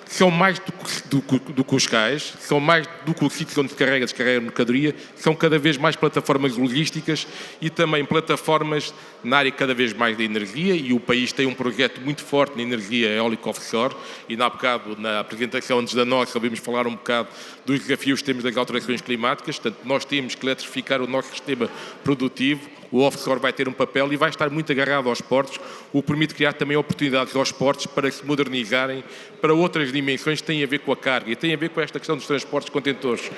São mais do que os cais, são mais do que o sítio onde se descarrega mercadoria, são cada vez mais plataformas logísticas e também plataformas na área cada vez mais da energia, e o país tem um projeto muito forte na energia eólica offshore, e na apresentação antes da nossa ouvimos falar um bocado dos desafios que temos das alterações climáticas. Portanto, nós temos que eletrificar o nosso sistema produtivo. O offshore vai ter um papel e vai estar muito agarrado aos portos, o que permite criar também oportunidades aos portos para se modernizarem para outras dimensões que têm a ver com a carga e têm a ver com esta questão dos transportes de contentores.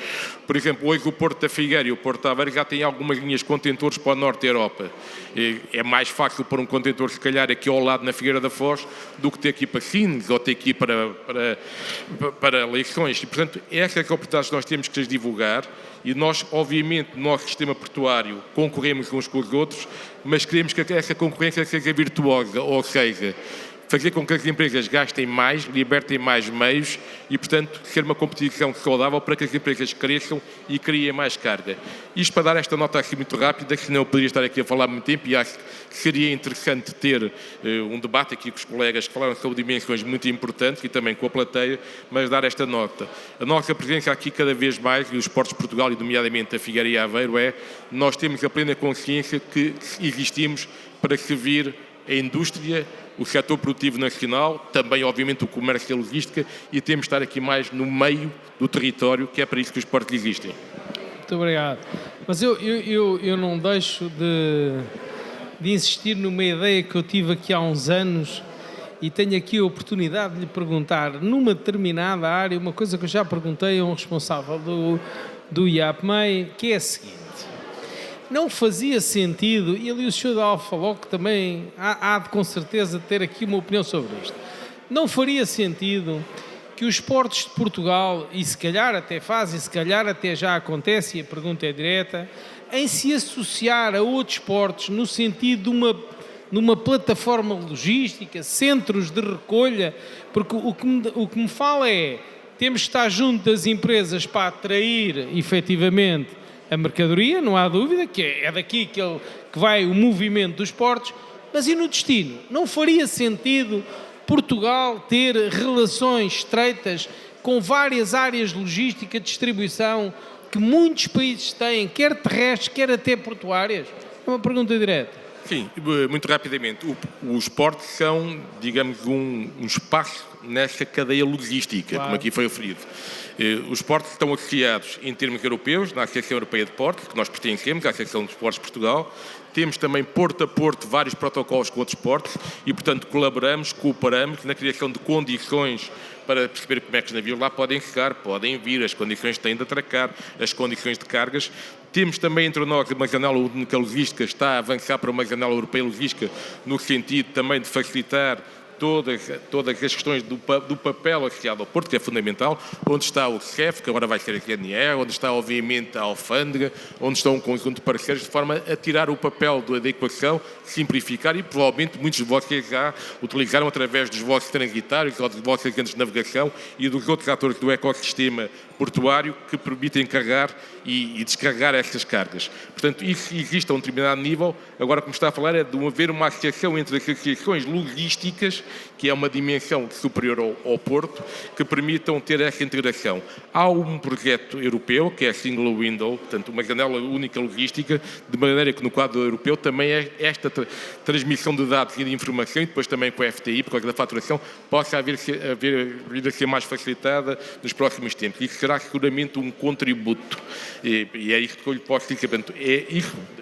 Por exemplo, hoje o Porto da Figueira e o Porto de Aveiro já têm algumas linhas de contentores para o norte da Europa. É mais fácil pôr um contentor, se calhar, aqui ao lado na Figueira da Foz, do que ter que ir para Sines ou ter que ir para Leixões. E, portanto, essas oportunidades nós temos que as divulgar. E nós, obviamente, no nosso sistema portuário, concorremos uns com os outros, mas queremos que essa concorrência seja virtuosa, ou seja, fazer com que as empresas gastem mais, libertem mais meios e, portanto, ser uma competição saudável para que as empresas cresçam e criem mais carga. Isto para dar esta nota aqui muito rápida, que senão eu poderia estar aqui a falar muito tempo, e acho que seria interessante ter um debate aqui com os colegas que falaram sobre dimensões muito importantes e também com a plateia, mas dar esta nota. A nossa presença aqui cada vez mais, e os portos de Portugal, e nomeadamente a Figueira e a Aveiro, nós temos a plena consciência que existimos para servir a indústria, o setor produtivo nacional, também, obviamente, o comércio e a logística, e temos de estar aqui mais no meio do território, que é para isso que os portos existem. Muito obrigado. Mas eu não deixo de insistir numa ideia que eu tive aqui há uns anos, e tenho aqui a oportunidade de lhe perguntar, numa determinada área, uma coisa que eu já perguntei a um responsável do IAPMEI, que é a seguinte: não fazia sentido, e ali o Sr. da Alfa falou que também há de com certeza ter aqui uma opinião sobre isto, não faria sentido que os portos de Portugal, e se calhar até fazem, se calhar até já acontece, e a pergunta é direta, em se associar a outros portos no sentido de uma plataforma logística, centros de recolha, porque o que me fala é, temos que estar junto das empresas para atrair efetivamente a mercadoria, não há dúvida, que é daqui que vai o movimento dos portos, mas e no destino? Não faria sentido Portugal ter relações estreitas com várias áreas de logística de distribuição que muitos países têm, quer terrestres, quer até portuárias? É uma pergunta direta. Sim, muito rapidamente. Os portos são, digamos, um espaço nessa cadeia logística, claro, como aqui foi referido. Os portos estão associados em termos europeus, na Associação Europeia de Portos, que nós pertencemos, à Associação dos Portos de Portugal. Temos também, porto a porto, vários protocolos com outros portos e, portanto, cooperamos na criação de condições para perceber como é que os navios lá podem chegar, podem vir, as condições que têm de atracar, as condições de cargas. Temos também entre nós uma janela única logística, está a avançar para uma janela europeia logística, no sentido também de facilitar todas as questões do papel associado ao Porto, que é fundamental, onde está o CEF, que agora vai ser a GNR, onde está obviamente a Alfândega, onde está um conjunto de parceiros, de forma a tirar o papel da adequação, simplificar, e provavelmente muitos de vocês já utilizaram através dos vossos transitários, ou dos vossos agentes de navegação e dos outros atores do ecossistema portuário que permitem carregar e descarregar estas cargas. Portanto, isso existe a um determinado nível. Agora, como está a falar, é de haver uma associação entre as associações logísticas, que é uma dimensão superior ao Porto, que permitam ter essa integração. Há um projeto europeu, que é a Single Window, portanto, uma janela única logística, de maneira que no quadro europeu também esta transmissão de dados e de informação, e depois também com a FTI, por causa da faturação, possa vir a ser mais facilitada nos próximos tempos. Isso será seguramente um contributo. E é isso que eu lhe posso dizer. Portanto,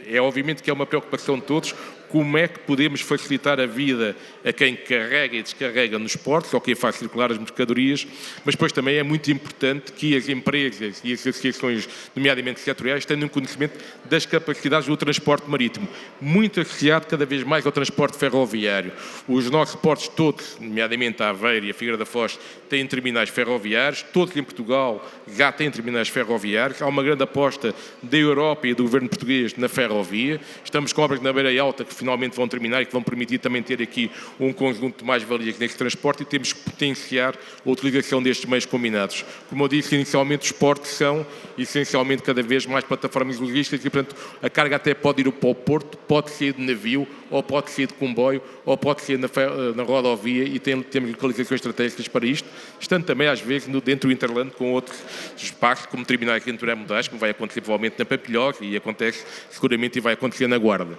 é obviamente que é uma preocupação de todos, como é que podemos facilitar a vida a quem carrega e descarrega nos portos, ou quem faz circular as mercadorias, mas depois também é muito importante que as empresas e as associações, nomeadamente setoriais, tenham conhecimento das capacidades do transporte marítimo, muito associado cada vez mais ao transporte ferroviário. Os nossos portos todos, nomeadamente a Aveiro e a Figueira da Foz, têm terminais ferroviários, todos em Portugal já têm terminais ferroviários. Há uma grande aposta da Europa e do governo português na ferrovia. Estamos com obras na Beira Alta que finalmente vão terminar e que vão permitir também ter aqui um conjunto de mais-valias neste transporte, e temos que potenciar a utilização destes meios combinados. Como eu disse inicialmente, os portos são essencialmente cada vez mais plataformas logísticas e, portanto, a carga até pode ir para o porto, pode ser de navio, ou pode ser de comboio, ou pode ser na rodovia, e temos localizações estratégicas para isto, estando também às vezes dentro do Interland com outros espaços, como terminais intermodais, como vai acontecer provavelmente na Papilhós, e acontece seguramente e vai acontecer na Guarda.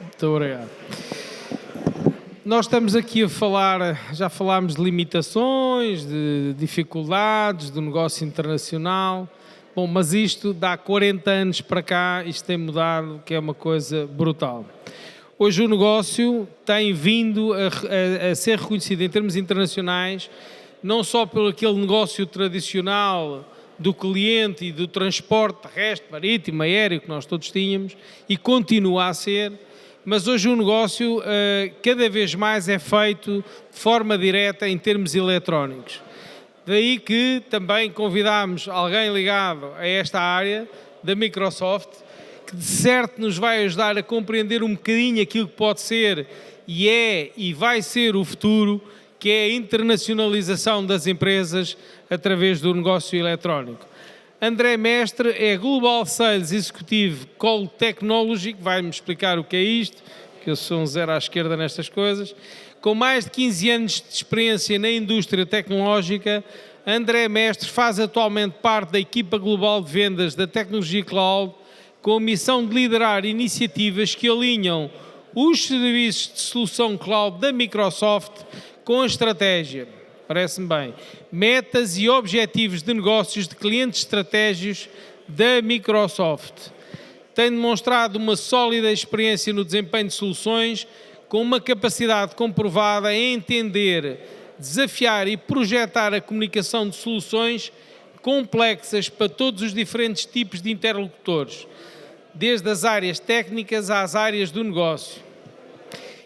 Muito obrigado. Nós estamos aqui a falar, já falámos de limitações, de dificuldades, do negócio internacional. Bom, mas isto dá 40 anos para cá, isto tem mudado, que é uma coisa brutal. Hoje o negócio tem vindo a ser reconhecido em termos internacionais, não só pelo aquele negócio tradicional do cliente e do transporte terrestre, marítimo, aéreo, que nós todos tínhamos, e continua a ser, mas hoje o negócio cada vez mais é feito de forma direta em termos eletrónicos. Daí que também convidámos alguém ligado a esta área, da Microsoft, que de certo nos vai ajudar a compreender um bocadinho aquilo que pode ser e vai ser o futuro, que é a internacionalização das empresas através do negócio eletrónico. André Mestre é Global Sales Executive Call Technology, que vai-me explicar o que é isto, que eu sou um zero à esquerda nestas coisas. Com mais de 15 anos de experiência na indústria tecnológica, André Mestre faz atualmente parte da equipa global de vendas da tecnologia cloud, com a missão de liderar iniciativas que alinham os serviços de solução cloud da Microsoft com a estratégia, parece-me bem, metas e objetivos de negócios de clientes estratégicos da Microsoft. Tem demonstrado uma sólida experiência no desempenho de soluções, com uma capacidade comprovada em entender, desafiar e projetar a comunicação de soluções complexas para todos os diferentes tipos de interlocutores, desde as áreas técnicas às áreas do negócio.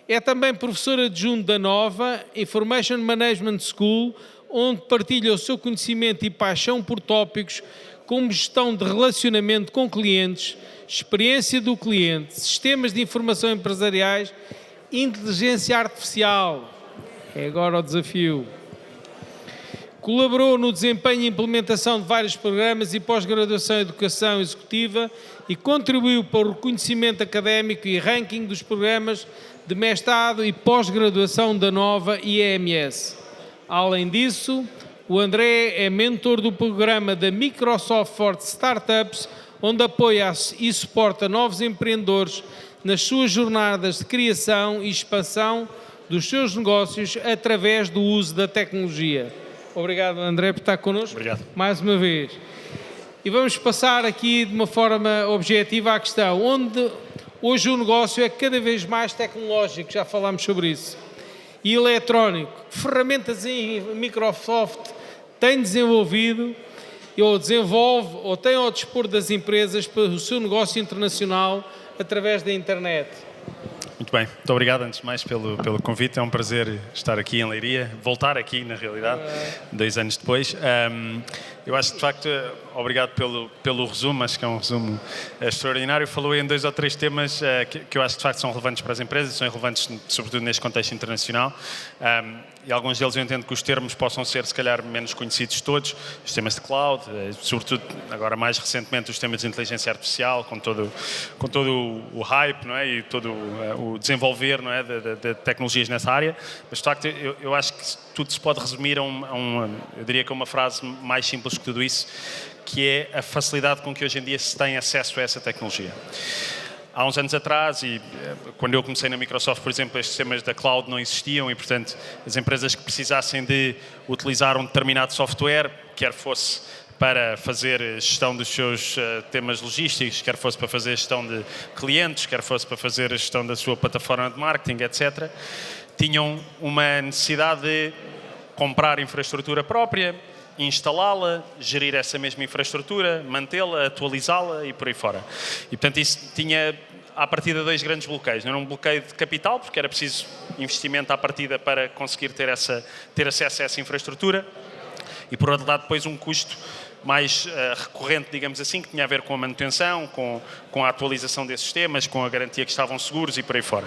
É também professor adjunto da Nova Information Management School, onde partilha o seu conhecimento e paixão por tópicos como gestão de relacionamento com clientes, experiência do cliente, sistemas de informação empresariais, inteligência artificial. É agora o desafio. Colaborou no desempenho e implementação de vários programas e pós-graduação em educação executiva e contribuiu para o reconhecimento académico e ranking dos programas de mestrado e pós-graduação da Nova IEMS. Além disso, o André é mentor do programa da Microsoft for Startups, onde apoia e suporta novos empreendedores nas suas jornadas de criação e expansão dos seus negócios através do uso da tecnologia. Obrigado, André, por estar connosco. Obrigado. Mais uma vez. E vamos passar aqui de uma forma objetiva à questão, onde hoje o negócio é cada vez mais tecnológico, já falámos sobre isso, e eletrónico. Ferramentas a Microsoft tem desenvolvido, ou desenvolve, ou tem ao dispor das empresas para o seu negócio internacional através da internet. Muito bem, muito obrigado antes de mais pelo convite, é um prazer estar aqui em Leiria, voltar aqui na realidade, 2 anos depois. Eu acho que de facto, obrigado pelo resumo, acho que é um resumo extraordinário. Falou em 2 ou 3 temas que eu acho que de facto são relevantes para as empresas, são relevantes sobretudo neste contexto internacional. E alguns deles eu entendo que os termos possam ser se calhar menos conhecidos de todos, os temas de cloud, sobretudo agora mais recentemente os temas de inteligência artificial, com todo o hype, não é? E todo o desenvolver, não é? de tecnologias nessa área, mas de facto eu acho que tudo se pode resumir eu diria que a uma frase mais simples que tudo isso, que é a facilidade com que hoje em dia se tem acesso a essa tecnologia. Há uns anos atrás, e quando eu comecei na Microsoft, por exemplo, estes temas da cloud não existiam e, portanto, as empresas que precisassem de utilizar um determinado software, quer fosse para fazer gestão dos seus temas logísticos, quer fosse para fazer gestão de clientes, quer fosse para fazer a gestão da sua plataforma de marketing, etc., tinham uma necessidade de comprar infraestrutura própria, instalá-la, gerir essa mesma infraestrutura, mantê-la, atualizá-la e por aí fora. E, portanto, isso tinha, à partida, 2 grandes bloqueios. Não era um bloqueio de capital, porque era preciso investimento à partida para conseguir ter acesso a essa infraestrutura. E, por outro lado, depois um custo mais recorrente, digamos assim, que tinha a ver com a manutenção, com a atualização desses sistemas, com a garantia que estavam seguros e por aí fora.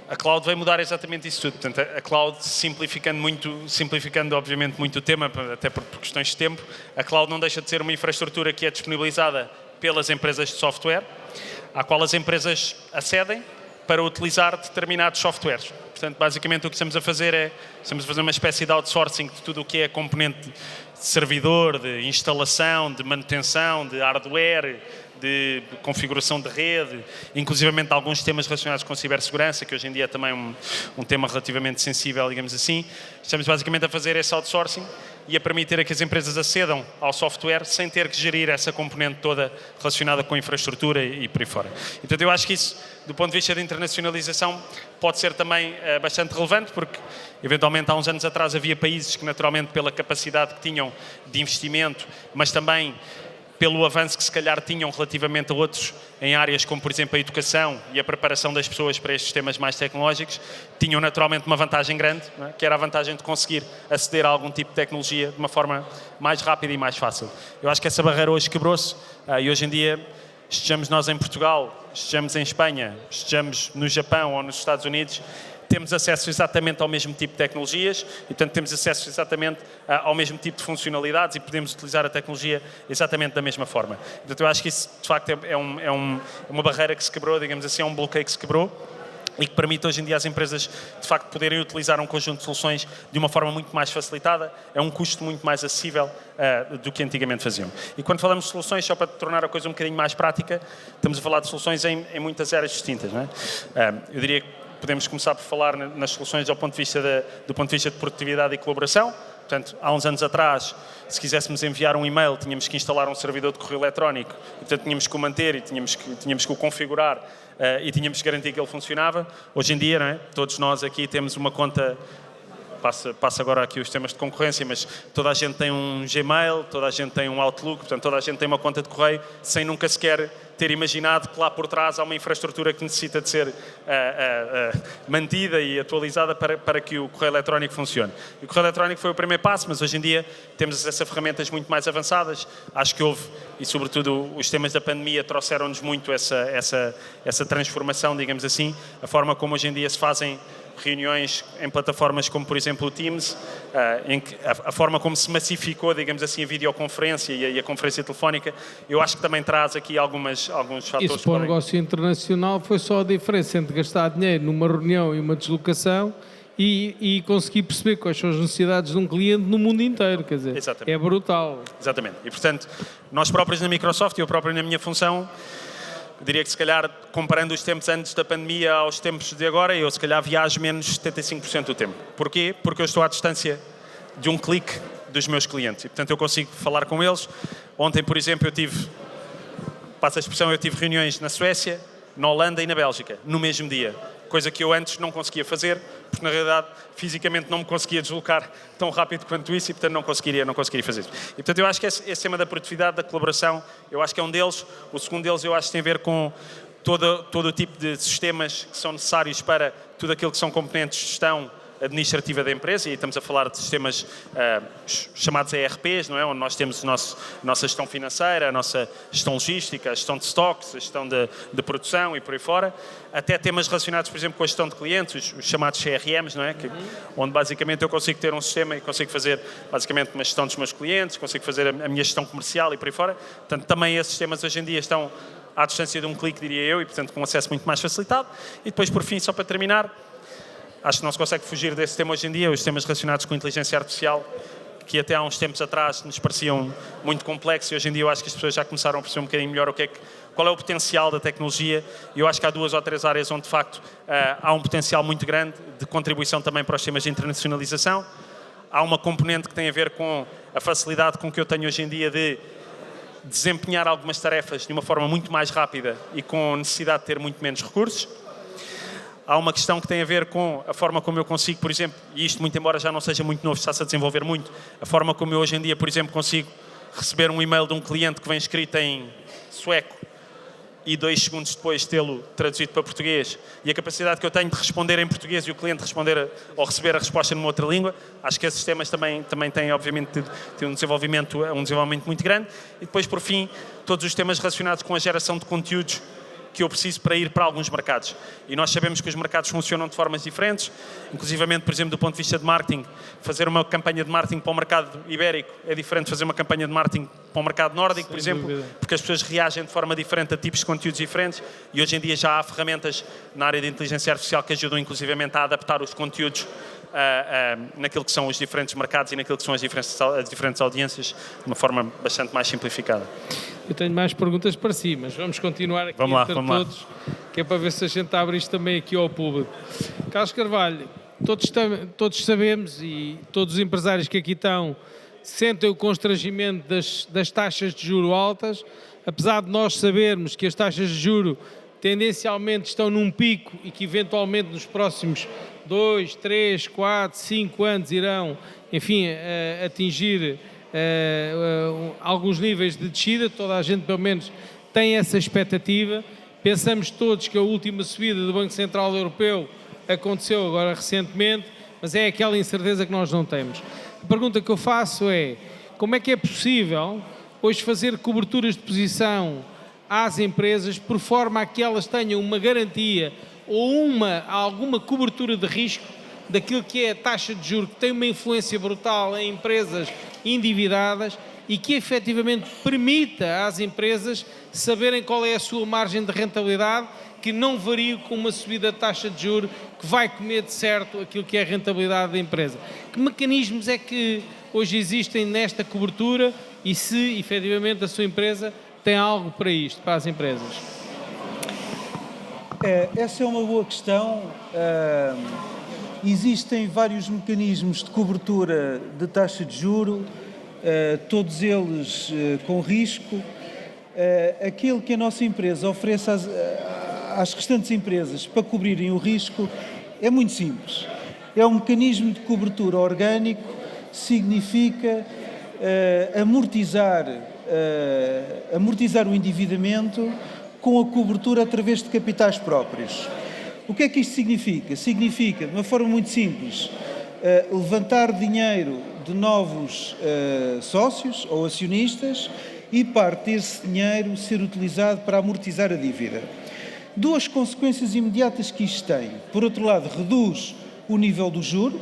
A cloud vai mudar exatamente isso tudo. Portanto, a cloud, simplificando obviamente muito o tema, até por questões de tempo, a cloud não deixa de ser uma infraestrutura que é disponibilizada pelas empresas de software, à qual as empresas acedem para utilizar determinados softwares. Portanto, basicamente o que estamos a fazer uma espécie de outsourcing de tudo o que é componente de servidor, de instalação, de manutenção, de hardware, de configuração de rede, inclusivamente alguns temas relacionados com cibersegurança, que hoje em dia é também um tema relativamente sensível, digamos assim. Estamos basicamente a fazer esse outsourcing e a permitir a que as empresas acedam ao software sem ter que gerir essa componente toda relacionada com a infraestrutura e por aí fora. Portanto, eu acho que isso, do ponto de vista de internacionalização, pode ser também bastante relevante, porque eventualmente há uns anos atrás havia países que naturalmente pela capacidade que tinham de investimento, mas também pelo avanço que se calhar tinham relativamente a outros em áreas como, por exemplo, a educação e a preparação das pessoas para estes temas mais tecnológicos, tinham naturalmente uma vantagem grande, não é? Que era a vantagem de conseguir aceder a algum tipo de tecnologia de uma forma mais rápida e mais fácil. Eu acho que essa barreira hoje quebrou-se e hoje em dia, estejamos nós em Portugal, estejamos em Espanha, estejamos no Japão ou nos Estados Unidos, temos acesso exatamente ao mesmo tipo de tecnologias e, portanto, temos acesso exatamente ao mesmo tipo de funcionalidades e podemos utilizar a tecnologia exatamente da mesma forma. Portanto, eu acho que isso, de facto, é uma barreira que se quebrou, digamos assim, é um bloqueio que se quebrou e que permite hoje em dia às empresas, de facto, poderem utilizar um conjunto de soluções de uma forma muito mais facilitada, a um custo muito mais acessível do que antigamente faziam. E quando falamos de soluções, só para tornar a coisa um bocadinho mais prática, estamos a falar de soluções em muitas áreas distintas, não é? Eu diria que podemos começar por falar nas soluções do ponto de vista de produtividade e colaboração. Portanto, há uns anos atrás, se quiséssemos enviar um e-mail, tínhamos que instalar um servidor de correio eletrónico, e, portanto, tínhamos que o manter e tínhamos que o configurar e tínhamos que garantir que ele funcionava. Hoje em dia, não é? Todos nós aqui temos uma conta passo agora aqui os temas de concorrência, mas toda a gente tem um Gmail, toda a gente tem um Outlook, portanto toda a gente tem uma conta de correio, sem nunca sequer ter imaginado que lá por trás há uma infraestrutura que necessita de ser mantida e atualizada para que o correio eletrónico funcione. E o correio eletrónico foi o primeiro passo, mas hoje em dia temos acesso a ferramentas muito mais avançadas. Acho que houve, e sobretudo os temas da pandemia trouxeram-nos muito essa transformação, digamos assim, a forma como hoje em dia se fazem reuniões em plataformas como, por exemplo, o Teams, em que a forma como se massificou, digamos assim, a videoconferência e a conferência telefónica, eu acho que também traz aqui alguns fatores. Isso para o negócio internacional foi só a diferença entre gastar dinheiro numa reunião e uma deslocação e conseguir perceber quais são as necessidades de um cliente no mundo inteiro, quer dizer, Exatamente. É brutal. Exatamente. E, portanto, nós próprios na Microsoft, eu próprio na minha função, diria que se calhar, comparando os tempos antes da pandemia aos tempos de agora, eu se calhar viajo menos 75% do tempo. Porquê? Porque eu estou à distância de um clique dos meus clientes e, portanto, eu consigo falar com eles. Ontem, por exemplo, eu tive reuniões na Suécia, na Holanda e na Bélgica, no mesmo dia. Coisa que eu antes não conseguia fazer, porque na realidade fisicamente não me conseguia deslocar tão rápido quanto isso e portanto não conseguiria fazer isso. E portanto eu acho que esse tema da produtividade, da colaboração, eu acho que é um deles. O segundo deles eu acho que tem a ver com todo o tipo de sistemas que são necessários para tudo aquilo que são componentes de gestão administrativa da empresa, e estamos a falar de sistemas chamados ERPs, não é? Onde nós temos a nossa gestão financeira, a nossa gestão logística, a gestão de stocks, a gestão de produção e por aí fora, até temas relacionados, por exemplo, com a gestão de clientes, os chamados CRMs, não é? Onde basicamente eu consigo ter um sistema e consigo fazer basicamente uma gestão dos meus clientes, consigo fazer a minha gestão comercial e por aí fora. Portanto, também esses sistemas hoje em dia estão à distância de um clique, diria eu, e portanto com acesso muito mais facilitado. E depois, por fim, só para terminar, acho que não se consegue fugir desse tema hoje em dia, os temas relacionados com a inteligência artificial, que até há uns tempos atrás nos pareciam muito complexos, e hoje em dia eu acho que as pessoas já começaram a perceber um bocadinho melhor qual é o potencial da tecnologia, e eu acho que há 2 ou 3 áreas onde de facto há um potencial muito grande de contribuição também para os temas de internacionalização. Há uma componente que tem a ver com a facilidade com que eu tenho hoje em dia de desempenhar algumas tarefas de uma forma muito mais rápida e com necessidade de ter muito menos recursos. Há uma questão que tem a ver com a forma como eu consigo, por exemplo, e isto muito embora já não seja muito novo, está-se a desenvolver muito, a forma como eu hoje em dia, por exemplo, consigo receber um e-mail de um cliente que vem escrito em sueco e 2 segundos depois tê-lo traduzido para português, e a capacidade que eu tenho de responder em português e o cliente responder ou receber a resposta numa outra língua. Acho que esses temas também têm, obviamente, um desenvolvimento muito grande. E depois, por fim, todos os temas relacionados com a geração de conteúdos que eu preciso para ir para alguns mercados. E nós sabemos que os mercados funcionam de formas diferentes, inclusivamente, por exemplo, do ponto de vista de marketing, fazer uma campanha de marketing para o mercado ibérico é diferente de fazer uma campanha de marketing para o mercado nórdico, por exemplo, porque as pessoas reagem de forma diferente a tipos de conteúdos diferentes, e hoje em dia já há ferramentas na área de inteligência artificial que ajudam inclusivamente a adaptar os conteúdos naquilo que são os diferentes mercados e naquilo que são as diferentes audiências de uma forma bastante mais simplificada. Eu tenho mais perguntas para si, mas vamos continuar aqui vamos lá. Que é para ver se a gente abre isto também aqui ao público. Carlos Carvalho, todos sabemos, e todos os empresários que aqui estão sentem o constrangimento das taxas de juro altas, apesar de nós sabermos que as taxas de juro tendencialmente estão num pico e que eventualmente nos próximos 2, 3, 4, 5 anos irão, enfim, atingir alguns níveis de descida. Toda a gente pelo menos tem essa expectativa. Pensamos todos que a última subida do Banco Central Europeu aconteceu agora recentemente, mas é aquela incerteza que nós não temos. A pergunta que eu faço é: como é que é possível hoje fazer coberturas de posição às empresas por forma a que elas tenham uma garantia ou alguma cobertura de risco daquilo que é a taxa de juros, que tem uma influência brutal em empresas endividadas e que efetivamente permita às empresas saberem qual é a sua margem de rentabilidade, que não varia com uma subida de taxa de juros que vai comer de certo aquilo que é a rentabilidade da empresa. Que mecanismos é que hoje existem nesta cobertura e se efetivamente a sua empresa tem algo para isto, para as empresas? Essa é uma boa questão. Existem vários mecanismos de cobertura de taxa de juro, todos eles com risco. Aquilo que a nossa empresa oferece às restantes empresas para cobrirem o risco é muito simples. é um mecanismo de cobertura orgânico, significa amortizar o endividamento com a cobertura através de capitais próprios. O que é que isto significa? Significa, de uma forma muito simples, levantar dinheiro de novos sócios ou acionistas e parte desse dinheiro ser utilizado para amortizar a dívida. Duas consequências imediatas que isto tem. Por outro lado, reduz o nível do juro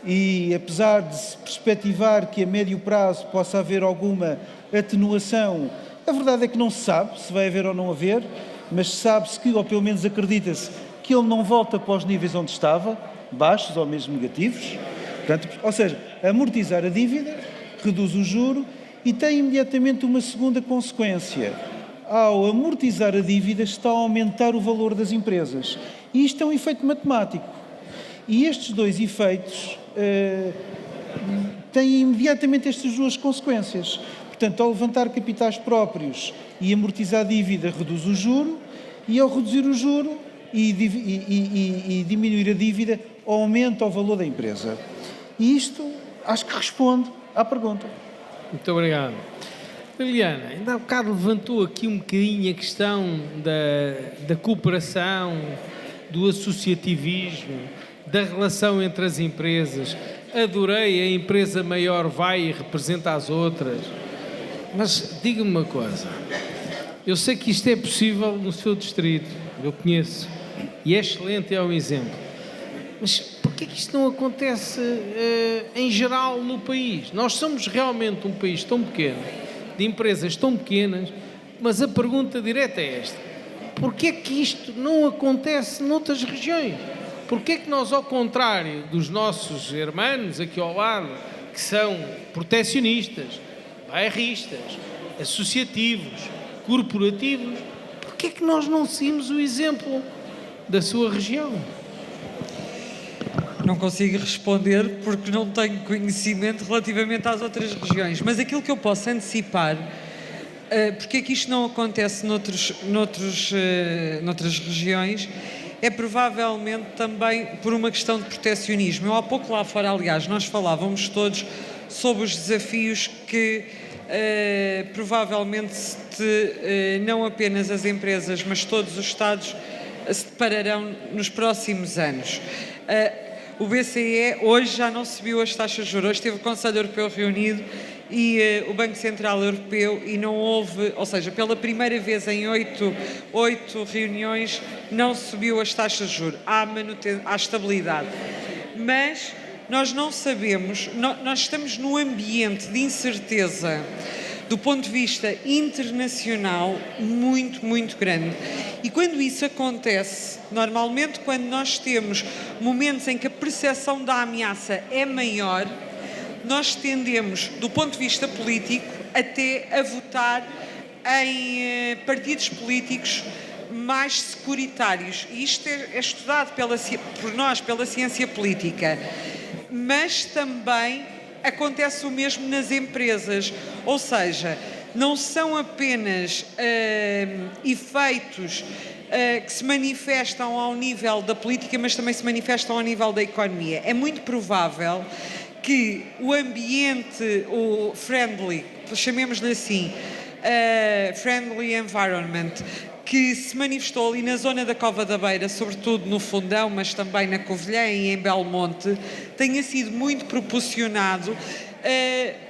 e, apesar de se perspectivar que a médio prazo possa haver alguma atenuação, a verdade é que não se sabe se vai haver ou não haver, mas sabe-se que, ou pelo menos acredita-se, que ele não volta para os níveis onde estava, baixos ou mesmo negativos. Portanto, ou seja, amortizar a dívida, reduz o juro e tem imediatamente uma segunda consequência. Ao amortizar a dívida, está a aumentar o valor das empresas. E isto é um efeito matemático. E estes dois efeitos têm imediatamente estas duas consequências. Portanto, ao levantar capitais próprios e amortizar a dívida, reduz o juro, e ao reduzir o juro e diminuir a dívida, aumenta o valor da empresa. E isto acho que responde à pergunta. Muito obrigado. Liliana, ainda há bocado levantou aqui um bocadinho a questão da cooperação, do associativismo, da relação entre as empresas. Adorei, a empresa maior vai e representa as outras. Mas diga-me uma coisa, eu sei que isto é possível no seu distrito, eu conheço, e é excelente, é um exemplo. Mas porquê que isto não acontece em geral no país? Nós somos realmente um país tão pequeno, de empresas tão pequenas, mas a pergunta direta é esta: porquê que isto não acontece noutras regiões? Porquê que nós, ao contrário dos nossos irmãos aqui ao lado, que são protecionistas, bairristas, associativos, corporativos, porquê que nós não seguimos o exemplo da sua região? Não consigo responder porque não tenho conhecimento relativamente às outras regiões, mas aquilo que eu posso antecipar, porque é que isto não acontece noutras regiões, é provavelmente também por uma questão de protecionismo. Eu há pouco lá fora, aliás, nós falávamos todos sobre os desafios que provavelmente não apenas as empresas, mas todos os Estados se depararão nos próximos anos. O BCE hoje já não subiu as taxas de juros, hoje teve o Conselho Europeu reunido e o Banco Central Europeu, e não houve, ou seja, pela primeira vez em 8 reuniões não subiu as taxas de juros, há estabilidade. Mas nós não sabemos, nós estamos num ambiente de incerteza do ponto de vista internacional muito, muito grande. E quando isso acontece, normalmente quando nós temos momentos em que a percepção da ameaça é maior, nós tendemos, do ponto de vista político, até a votar em partidos políticos mais securitários. E isto é estudado por nós, pela ciência política. Mas também acontece o mesmo nas empresas, ou seja, não são apenas efeitos que se manifestam ao nível da política, mas também se manifestam ao nível da economia. É muito provável que o ambiente, o friendly, chamemos-lhe assim, friendly environment, que se manifestou ali na zona da Cova da Beira, sobretudo no Fundão, mas também na Covilhã e em Belmonte, tenha sido muito proporcionado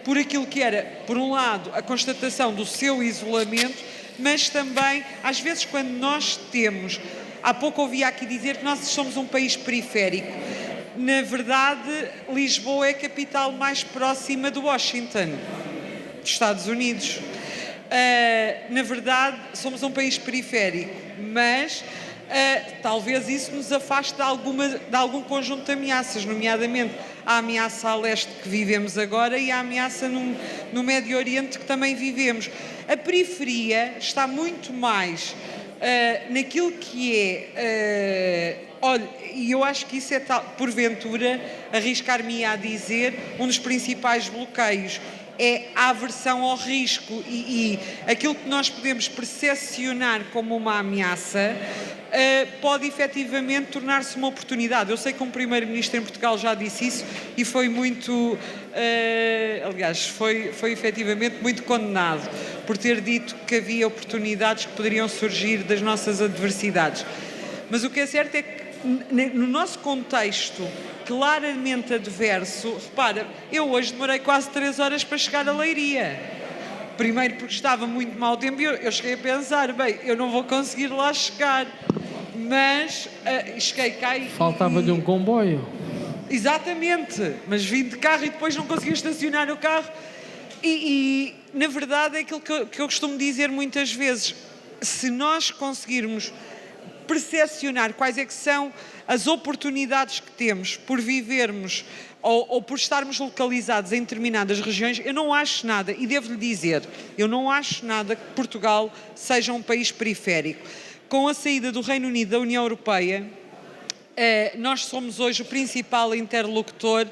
por aquilo que era, por um lado, a constatação do seu isolamento, mas também, às vezes, quando nós temos... Há pouco ouvi aqui dizer que nós somos um país periférico. Na verdade, Lisboa é a capital mais próxima de Washington, dos Estados Unidos. Na verdade, somos um país periférico, mas talvez isso nos afaste de algum conjunto de ameaças, nomeadamente a ameaça a leste que vivemos agora e a ameaça no Médio Oriente que também vivemos. A periferia está muito mais naquilo que é... olha, e eu acho que isso é, porventura, arriscar-me a dizer, um dos principais bloqueios. é a aversão ao risco e aquilo que nós podemos percepcionar como uma ameaça pode efetivamente tornar-se uma oportunidade. Eu sei que um primeiro-ministro em Portugal já disse isso e foi muito, aliás, foi efetivamente muito condenado por ter dito que havia oportunidades que poderiam surgir das nossas adversidades. Mas o que é certo é que no nosso contexto claramente adverso, repara, eu hoje demorei quase 3 horas para chegar a Leiria. Primeiro porque estava muito mau tempo e eu cheguei a pensar, bem, eu não vou conseguir lá chegar. Mas cheguei cá e... Faltava-lhe um comboio. Exatamente, mas vim de carro e depois não consegui estacionar o carro. E na verdade é aquilo que eu costumo dizer muitas vezes, se nós conseguirmos percepcionar quais é que são as oportunidades que temos por vivermos ou por estarmos localizados em determinadas regiões, eu não acho nada, e devo-lhe dizer, eu não acho nada que Portugal seja um país periférico. Com a saída do Reino Unido da União Europeia, nós somos hoje o principal interlocutor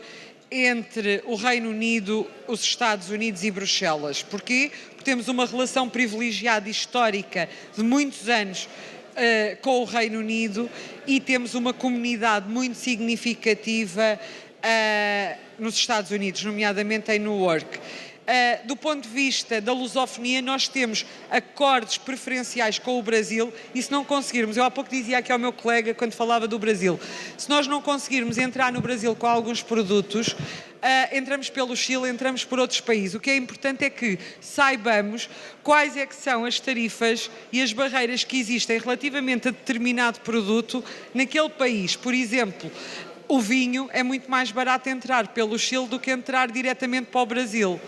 entre o Reino Unido, os Estados Unidos e Bruxelas. Porquê? Porque temos uma relação privilegiada histórica de muitos anos com o Reino Unido e temos uma comunidade muito significativa nos Estados Unidos, nomeadamente em Newark. Do ponto de vista da lusofonia, nós temos acordos preferenciais com o Brasil e se não conseguirmos, eu há pouco dizia aqui ao meu colega quando falava do Brasil, se nós não conseguirmos entrar no Brasil com alguns produtos, entramos pelo Chile, entramos por outros países. O que é importante é que saibamos quais é que são as tarifas e as barreiras que existem relativamente a determinado produto naquele país. Por exemplo, o vinho é muito mais barato entrar pelo Chile do que entrar diretamente para o Brasil.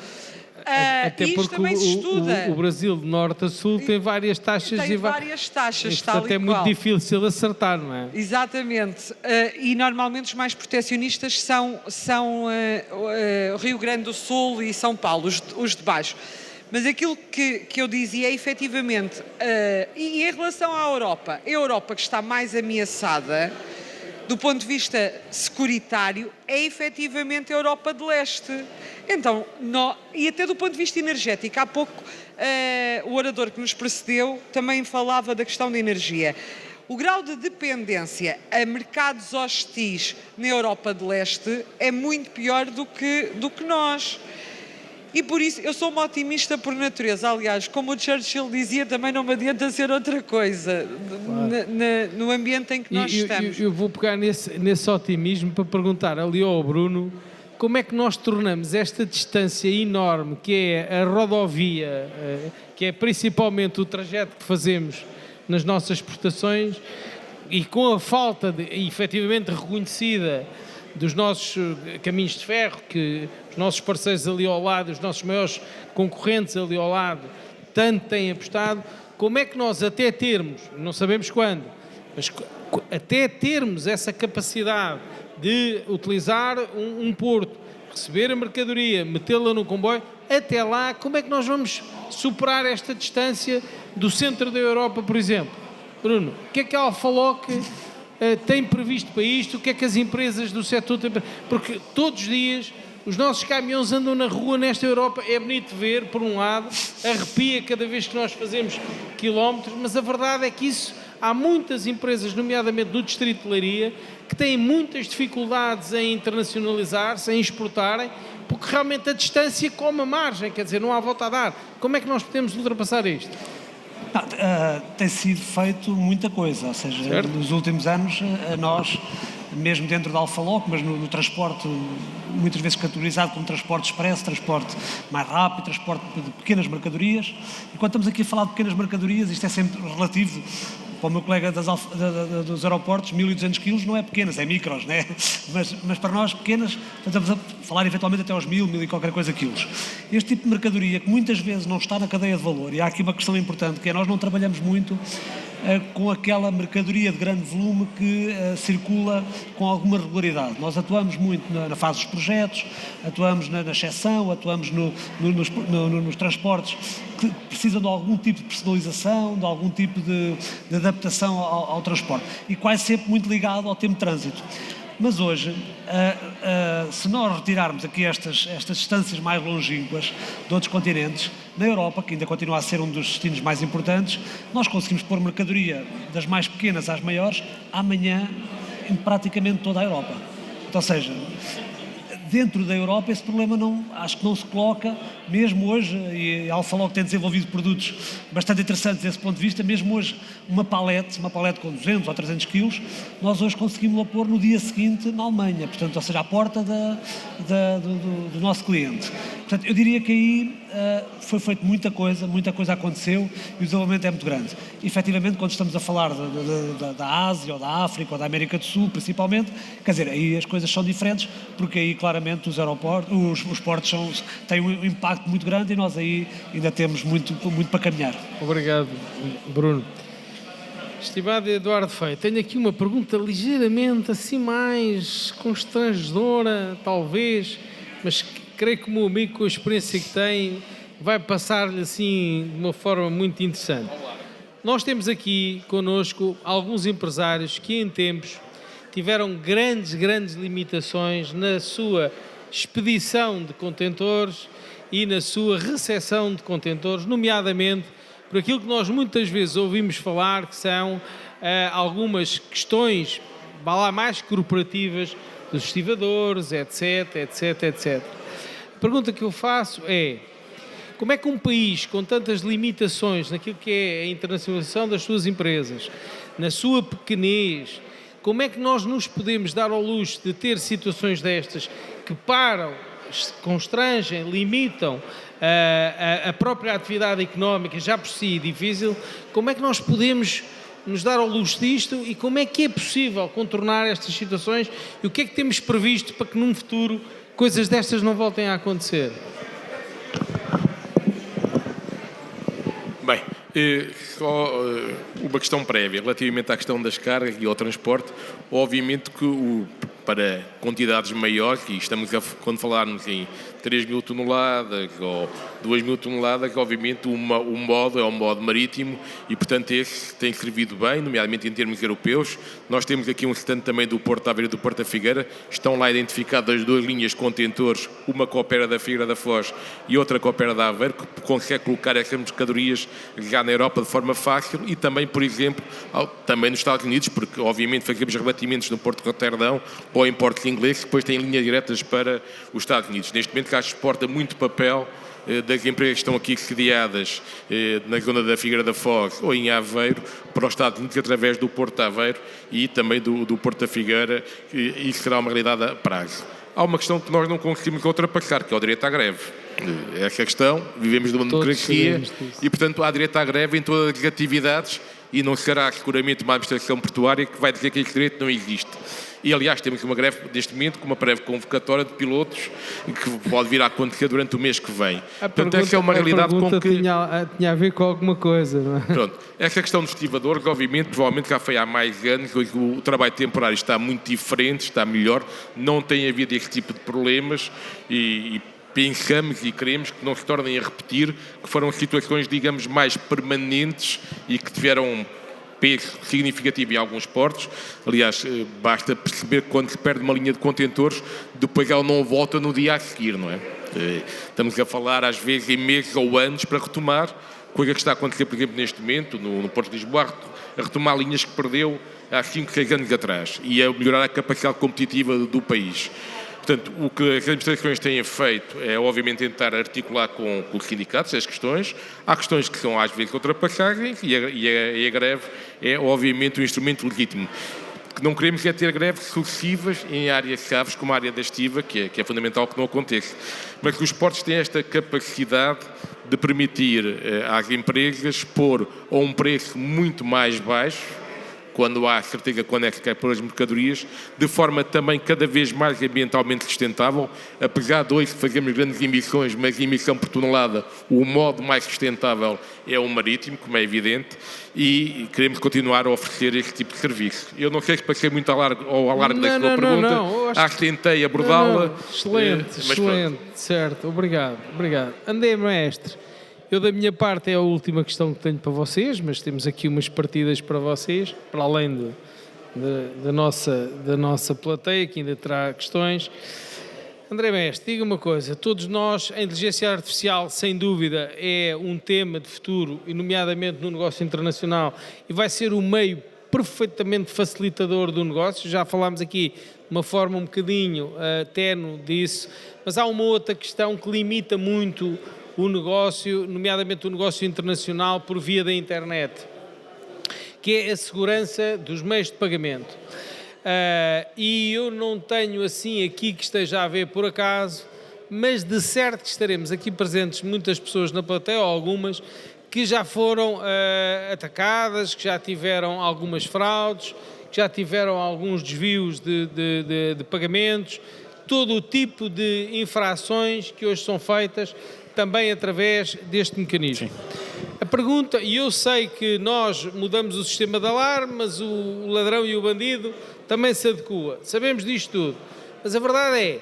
Até isto porque também se estuda. o Brasil, de norte a sul, tem várias taxas. Tem várias taxas, tal portanto, e é muito qual. difícil acertar, não é? Exatamente. E normalmente os mais protecionistas são o Rio Grande do Sul e São Paulo, os de baixo. Mas aquilo que eu dizia é efetivamente, e em relação à Europa, a Europa que está mais ameaçada do ponto de vista securitário é efetivamente a Europa de Leste. Então, e até do ponto de vista energético, há pouco o orador que nos precedeu também falava da questão da energia. O grau de dependência a mercados hostis na Europa de Leste é muito pior do que nós. E por isso, eu sou uma otimista por natureza. Aliás, como o Churchill dizia, também não me adianta ser outra coisa, claro, no ambiente em que nós estamos. Eu vou pegar nesse otimismo para perguntar ali ao Bruno como é que nós tornamos esta distância enorme, que é a rodovia, que é principalmente o trajeto que fazemos nas nossas exportações, e com a falta efetivamente reconhecida dos nossos caminhos de ferro, que os nossos parceiros ali ao lado, os nossos maiores concorrentes ali ao lado, tanto têm apostado, como é que nós até termos, não sabemos quando, mas até termos essa capacidade de utilizar um porto, receber a mercadoria, metê-la no comboio, até lá, como é que nós vamos superar esta distância do centro da Europa, por exemplo? Bruno, o que é que a Alfa-Loc tem previsto para isto? O que é que as empresas do setor têm? Porque todos os dias os nossos caminhões andam na rua nesta Europa, é bonito ver, por um lado, arrepia cada vez que nós fazemos quilómetros, mas a verdade é que há muitas empresas, nomeadamente do Distrito de Leiria, que têm muitas dificuldades em internacionalizar-se, em exportarem, porque realmente a distância come a margem, quer dizer, não há volta a dar. Como é que nós podemos ultrapassar isto? Tem sido feito muita coisa, ou seja, certo, nos últimos anos nós, mesmo dentro da Alfa-Loc, mas no transporte muitas vezes categorizado como transporte expresso, transporte mais rápido, transporte de pequenas mercadorias, e quando estamos aqui a falar de pequenas mercadorias, isto é sempre relativo. Para o meu colega dos aeroportos, 1.200 quilos não é pequenas, é micros, né? Mas para nós pequenas, estamos a falar eventualmente até aos 1.000 e qualquer coisa quilos. Este tipo de mercadoria que muitas vezes não está na cadeia de valor, e há aqui uma questão importante, que é nós não trabalhamos muito com aquela mercadoria de grande volume que circula com alguma regularidade. Nós atuamos muito na fase dos projetos, atuamos na exceção, atuamos nos transportes que precisam de algum tipo de personalização, de algum tipo de adaptação ao transporte, e quase sempre muito ligado ao tempo de trânsito. Mas hoje, se nós retirarmos aqui estas distâncias mais longínquas de outros continentes, na Europa, que ainda continua a ser um dos destinos mais importantes, nós conseguimos pôr mercadoria das mais pequenas às maiores amanhã em praticamente toda a Europa. Então, ou seja, dentro da Europa esse problema acho que não se coloca, mesmo hoje, e a Alfa Log tem desenvolvido produtos bastante interessantes desse ponto de vista, mesmo hoje uma palete com 200 ou 300 quilos, nós hoje conseguimos-la pôr no dia seguinte na Alemanha, portanto, ou seja, à porta do nosso cliente. Portanto, eu diria que aí foi feito muita coisa aconteceu e o desenvolvimento é muito grande. E, efetivamente, quando estamos a falar da Ásia ou da África ou da América do Sul, principalmente, quer dizer, aí as coisas são diferentes, porque aí claramente os aeroportos, os portos têm um impacto muito grande e nós aí ainda temos muito para caminhar. Obrigado, Bruno. Estimado Eduardo Feio, tenho aqui uma pergunta ligeiramente assim mais constrangedora, talvez, mas creio que o meu amigo, com a experiência que tem, vai passar-lhe assim de uma forma muito interessante. Nós temos aqui connosco alguns empresários que em tempos tiveram grandes limitações na sua expedição de contentores e na sua recepção de contentores, nomeadamente por aquilo que nós muitas vezes ouvimos falar, que são algumas questões, vá lá, mais corporativas dos estivadores, etc. A pergunta que eu faço é: como é que um país com tantas limitações naquilo que é a internacionalização das suas empresas, na sua pequenez, como é que nós nos podemos dar ao luxo de ter situações destas que param, constrangem, limitam a própria atividade económica, já por si difícil? Como é que nós podemos nos dar ao luxo disto e como é que é possível contornar estas situações e o que é que temos previsto para que num futuro coisas destas não voltem a acontecer? Bem, só uma questão prévia relativamente à questão das cargas e ao transporte. Obviamente que para quantidades maiores, e quando falarmos em 3.000 toneladas ou 2.000 toneladas, obviamente o modo é um modo marítimo e, portanto, esse tem servido bem, nomeadamente em termos europeus. Nós temos aqui um stand também do Porto de Aveiro e do Porto da Figueira. Estão lá identificadas as duas linhas de contentores, uma que opera da Figueira da Foz e outra que opera da Aveiro, que consegue colocar essas mercadorias já na Europa de forma fácil e também, por exemplo, também nos Estados Unidos, porque, obviamente, fazemos rebatimentos no Porto de Roterdão ou em portos ingleses, que depois têm linhas diretas para os Estados Unidos. Neste momento cá se exporta muito papel das empresas que estão aqui sediadas na zona da Figueira da Foz ou em Aveiro para os Estados Unidos através do Porto de Aveiro e também do Porto da Figueira, e isso será uma realidade a prazo. Há uma questão que nós não conseguimos ultrapassar, que é o direito à greve. Essa questão, vivemos numa democracia e, portanto, há direito à greve em todas as atividades e não será seguramente uma administração portuária que vai dizer que esse direito não existe. E, aliás, temos uma greve, neste momento, com uma breve convocatória de pilotos que pode vir a acontecer durante o mês que vem. Portanto, essa é uma realidade com que... tinha a ver com alguma coisa, não é? Pronto. Essa questão dos estivadores, obviamente, provavelmente já foi há mais anos, hoje o trabalho temporário está muito diferente, está melhor, não tem havido esse tipo de problemas e pensamos e queremos que não se tornem a repetir, que foram situações, digamos, mais permanentes e que tiveram peso significativo em alguns portos. Aliás, basta perceber que quando se perde uma linha de contentores, depois ela não volta no dia a seguir, não é? Estamos a falar, às vezes, em meses ou anos para retomar, coisa que está a acontecer, por exemplo, neste momento, no Porto de Lisboa, a retomar linhas que perdeu há 5, 6 anos atrás e a melhorar a capacidade competitiva do país. Portanto, o que as administrações têm feito é, obviamente, tentar articular com os sindicatos as questões. Há questões que são, às vezes, ultrapassáveis e a greve é, obviamente, um instrumento legítimo. O que não queremos é ter greves sucessivas em áreas-chave, como a área da estiva, que é fundamental que não aconteça. Mas os portos têm esta capacidade de permitir às empresas pôr a um preço muito mais baixo, quando há certeza quando é que cai pelas mercadorias, de forma também cada vez mais ambientalmente sustentável. Apesar de hoje fazermos grandes emissões, mas a emissão por tonelada, o modo mais sustentável é o marítimo, como é evidente, e queremos continuar a oferecer este tipo de serviço. Eu não sei se passei muito ao largo da sua pergunta, acho que tentei abordá-la. Excelente, certo, obrigado. André Mestre, eu da minha parte é a última questão que tenho para vocês, mas temos aqui umas partidas para vocês, para além da nossa plateia, que ainda terá questões. André Mestre, diga uma coisa, todos nós, a inteligência artificial, sem dúvida, é um tema de futuro, e nomeadamente no negócio internacional, e vai ser o meio perfeitamente facilitador do negócio. Já falámos aqui de uma forma um bocadinho ténue disso, mas há uma outra questão que limita muito o negócio, nomeadamente o negócio internacional por via da internet, que é a segurança dos meios de pagamento. E eu não tenho assim aqui que esteja a ver por acaso, mas de certo que estaremos aqui presentes muitas pessoas na plateia, ou algumas, que já foram atacadas, que já tiveram algumas fraudes, que já tiveram alguns desvios de pagamentos, todo o tipo de infrações que hoje são feitas também através deste mecanismo. Sim. A pergunta, e eu sei que nós mudamos o sistema de alarme, mas o ladrão e o bandido também se adequa. Sabemos disto tudo. Mas a verdade é,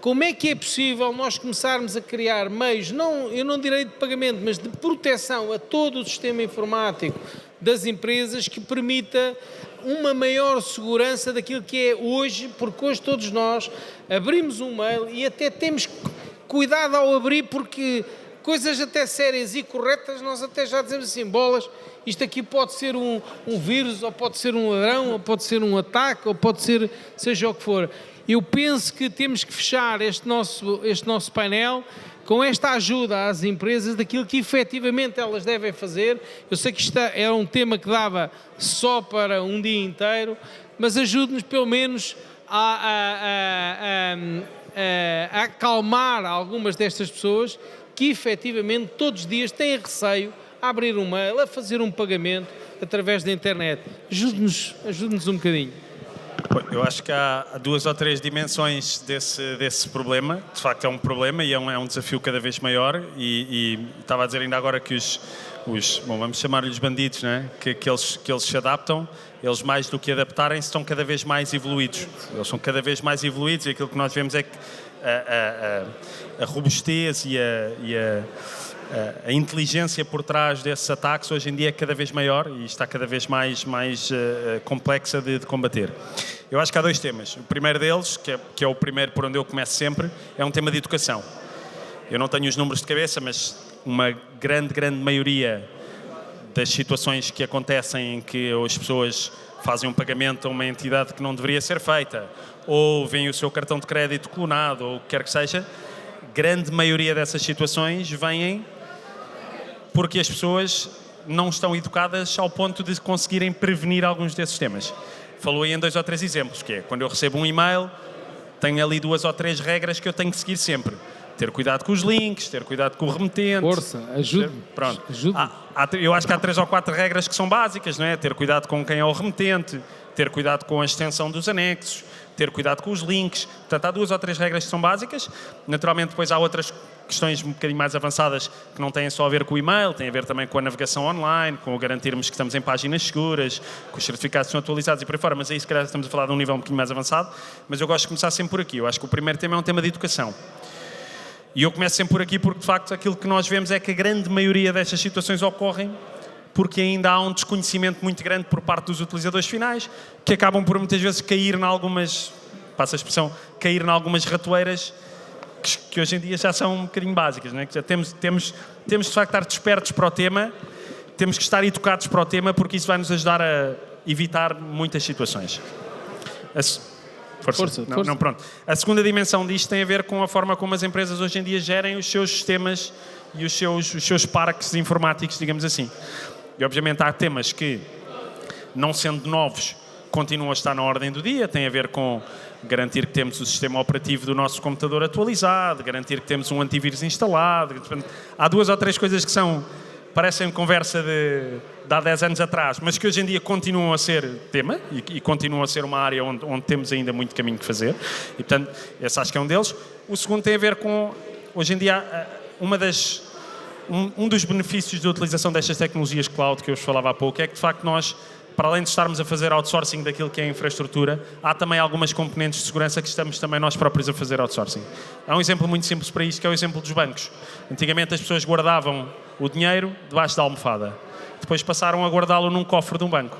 como é que é possível nós começarmos a criar meios, eu não direi de pagamento, mas de proteção a todo o sistema informático das empresas que permita uma maior segurança daquilo que é hoje, porque hoje todos nós abrimos um mail e até temos cuidado ao abrir, porque coisas até sérias e corretas, nós até já dizemos assim, bolas, isto aqui pode ser um vírus, ou pode ser um ladrão, ou pode ser um ataque, ou pode ser seja o que for. Eu penso que temos que fechar este nosso painel com esta ajuda às empresas daquilo que efetivamente elas devem fazer. Eu sei que isto é um tema que dava só para um dia inteiro, mas ajude-nos pelo menos a acalmar algumas destas pessoas que efetivamente todos os dias têm receio a abrir um mail, a fazer um pagamento através da internet. Ajude-nos um bocadinho. Eu acho que há 2 ou 3 dimensões desse problema. De facto é um problema e é um desafio cada vez maior, e estava a dizer ainda agora que bom, vamos chamar-lhes bandidos, não é? que eles se adaptam, eles mais do que adaptarem-se estão cada vez mais evoluídos. Eles são cada vez mais evoluídos, e aquilo que nós vemos é que a robustez e a inteligência por trás desses ataques hoje em dia é cada vez maior e está cada vez mais complexa de combater. Eu acho que há 2 temas. O primeiro deles, que é o primeiro por onde eu começo sempre, é um tema de educação. Eu não tenho os números de cabeça, mas uma grande maioria das situações que acontecem em que as pessoas fazem um pagamento a uma entidade que não deveria ser feita, ou veem o seu cartão de crédito clonado, ou o que quer que seja, grande maioria dessas situações vêm porque as pessoas não estão educadas ao ponto de conseguirem prevenir alguns desses temas. Falou aí em 2 ou 3 exemplos, que é, quando eu recebo um e-mail, tenho ali 2 ou 3 regras que eu tenho que seguir sempre. Ter cuidado com os links, ter cuidado com o remetente. Força, ajude-me. Pronto. Ajude. Eu acho que há 3 ou 4 regras que são básicas, não é? Ter cuidado com quem é o remetente, ter cuidado com a extensão dos anexos, ter cuidado com os links. Portanto, há 2 ou 3 regras que são básicas. Naturalmente, depois há outras questões um bocadinho mais avançadas que não têm só a ver com o e-mail, têm a ver também com a navegação online, com o garantirmos que estamos em páginas seguras, que os certificados são atualizados e por aí fora, mas aí se calhar estamos a falar de um nível um bocadinho mais avançado. Mas eu gosto de começar sempre por aqui. Eu acho que o primeiro tema é um tema de educação. E eu começo sempre por aqui porque, de facto, aquilo que nós vemos é que a grande maioria destas situações ocorrem porque ainda há um desconhecimento muito grande por parte dos utilizadores finais, que acabam por muitas vezes cair em algumas, passa a expressão, cair em algumas ratoeiras que hoje em dia já são um bocadinho básicas, não é? Que já temos de facto estar despertos para o tema, temos que estar educados para o tema, porque isso vai nos ajudar a evitar muitas situações. Força. Não, pronto. A segunda dimensão disto tem a ver com a forma como as empresas hoje em dia gerem os seus sistemas e os seus parques informáticos, digamos assim. E obviamente há temas que, não sendo novos, continuam a estar na ordem do dia, tem a ver com garantir que temos o sistema operativo do nosso computador atualizado, garantir que temos um antivírus instalado. Há 2 ou 3 coisas que parecem conversa de há 10 anos atrás, mas que hoje em dia continuam a ser tema e continuam a ser uma área onde temos ainda muito caminho que fazer. E, portanto, esse acho que é um deles. O segundo tem a ver com, hoje em dia, um dos benefícios da utilização destas tecnologias cloud que eu vos falava há pouco é que, de facto, nós, para além de estarmos a fazer outsourcing daquilo que é a infraestrutura, há também algumas componentes de segurança que estamos também nós próprios a fazer outsourcing. Há um exemplo muito simples para isto, que é o exemplo dos bancos. Antigamente as pessoas guardavam o dinheiro debaixo da almofada. Depois passaram a guardá-lo num cofre de um banco.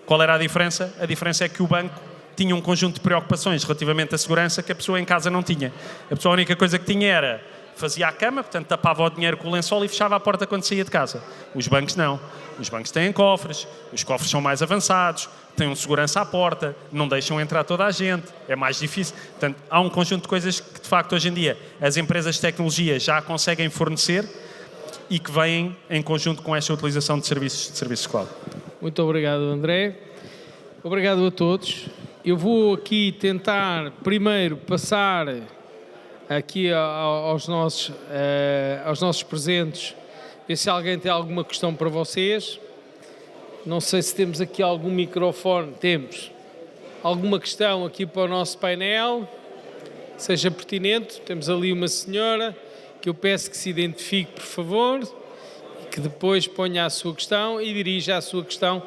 Qual era a diferença? A diferença é que o banco tinha um conjunto de preocupações relativamente à segurança que a pessoa em casa não tinha. A pessoa, a única coisa que tinha era, fazia a cama, portanto tapava o dinheiro com o lençol e fechava a porta quando saía de casa. Os bancos não. Os bancos têm cofres, os cofres são mais avançados, têm um segurança à porta, não deixam entrar toda a gente, é mais difícil. Portanto, há um conjunto de coisas que, de facto, hoje em dia, as empresas de tecnologia já conseguem fornecer e que vêm em conjunto com esta utilização de serviços cloud. Muito obrigado, André. Obrigado a todos. Eu vou aqui tentar primeiro passar aqui aos nossos presentes, ver se alguém tem alguma questão para vocês. Não sei se temos aqui algum microfone. Temos. Alguma questão aqui para o nosso painel? Seja pertinente. Temos ali uma senhora que eu peço que se identifique, por favor, e que depois ponha a sua questão e dirija a sua questão.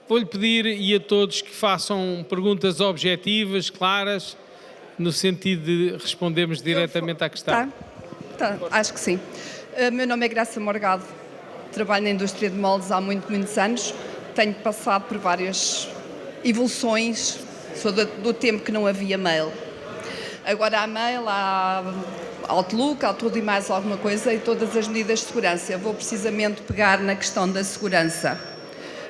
Vou-lhe pedir e a todos que façam perguntas objetivas, claras, no sentido de respondermos diretamente à questão. Tá, acho que sim. Meu nome é Graça Morgado, trabalho na indústria de moldes há muitos anos. Tenho passado por várias evoluções, sou do tempo que não havia mail. Agora há mail, há Outlook, há tudo e mais alguma coisa e todas as medidas de segurança. Eu vou precisamente pegar na questão da segurança.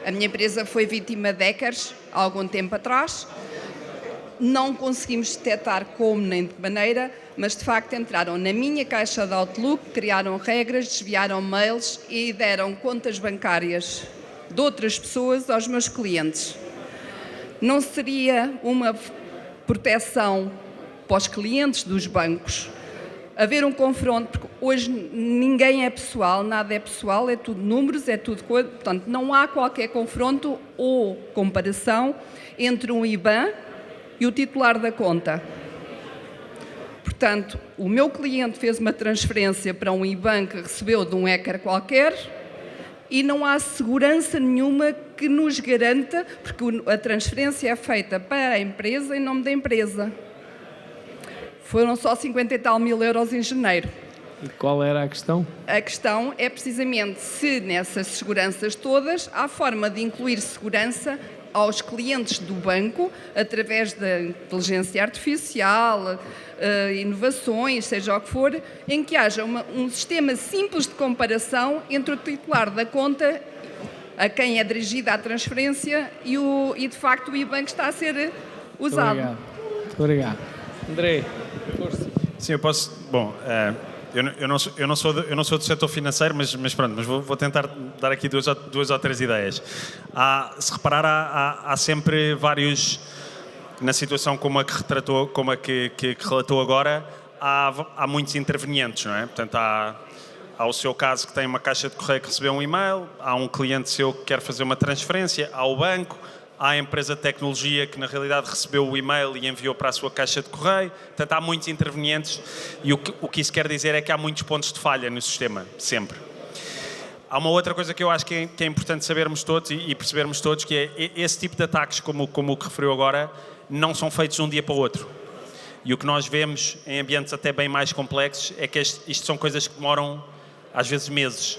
A minha empresa foi vítima de hackers há algum tempo atrás. Não conseguimos detectar como nem de que maneira, mas de facto entraram na minha caixa de Outlook, criaram regras, desviaram mails e deram contas bancárias de outras pessoas aos meus clientes. Não seria uma proteção para os clientes dos bancos haver um confronto, porque hoje ninguém é pessoal, nada é pessoal, é tudo números, é tudo coisa, portanto não há qualquer confronto ou comparação entre um IBAN e o titular da conta. Portanto, o meu cliente fez uma transferência para um IBAN que recebeu de um hacker qualquer e não há segurança nenhuma que nos garanta, porque a transferência é feita para a empresa em nome da empresa. Foram só 50 e tal mil euros em janeiro. E qual era a questão? A questão é precisamente se nessas seguranças todas há forma de incluir segurança aos clientes do banco através da inteligência artificial, inovações, seja o que for, em que haja um sistema simples de comparação entre o titular da conta a quem é dirigida a transferência e de facto o IBAN que está a ser usado. Muito obrigado. André, força. Sim, eu posso. Bom, eu não sou do setor financeiro, mas pronto, mas vou tentar dar aqui duas ou três ideias. Se reparar, há sempre vários, na situação como a que retratou, como a que relatou agora, há muitos intervenientes, não é? Portanto, há o seu caso que tem uma caixa de correio que recebeu um e-mail, há um cliente seu que quer fazer uma transferência, há o banco, há a empresa de tecnologia que na realidade recebeu o e-mail e enviou para a sua caixa de correio. Portanto, há muitos intervenientes e o que isso quer dizer é que há muitos pontos de falha no sistema, sempre. Há uma outra coisa que eu acho que é importante sabermos todos e percebermos todos, que é esse tipo de ataques, como o que referiu agora, não são feitos de um dia para o outro. E o que nós vemos em ambientes até bem mais complexos é que isto são coisas que demoram, às vezes, meses.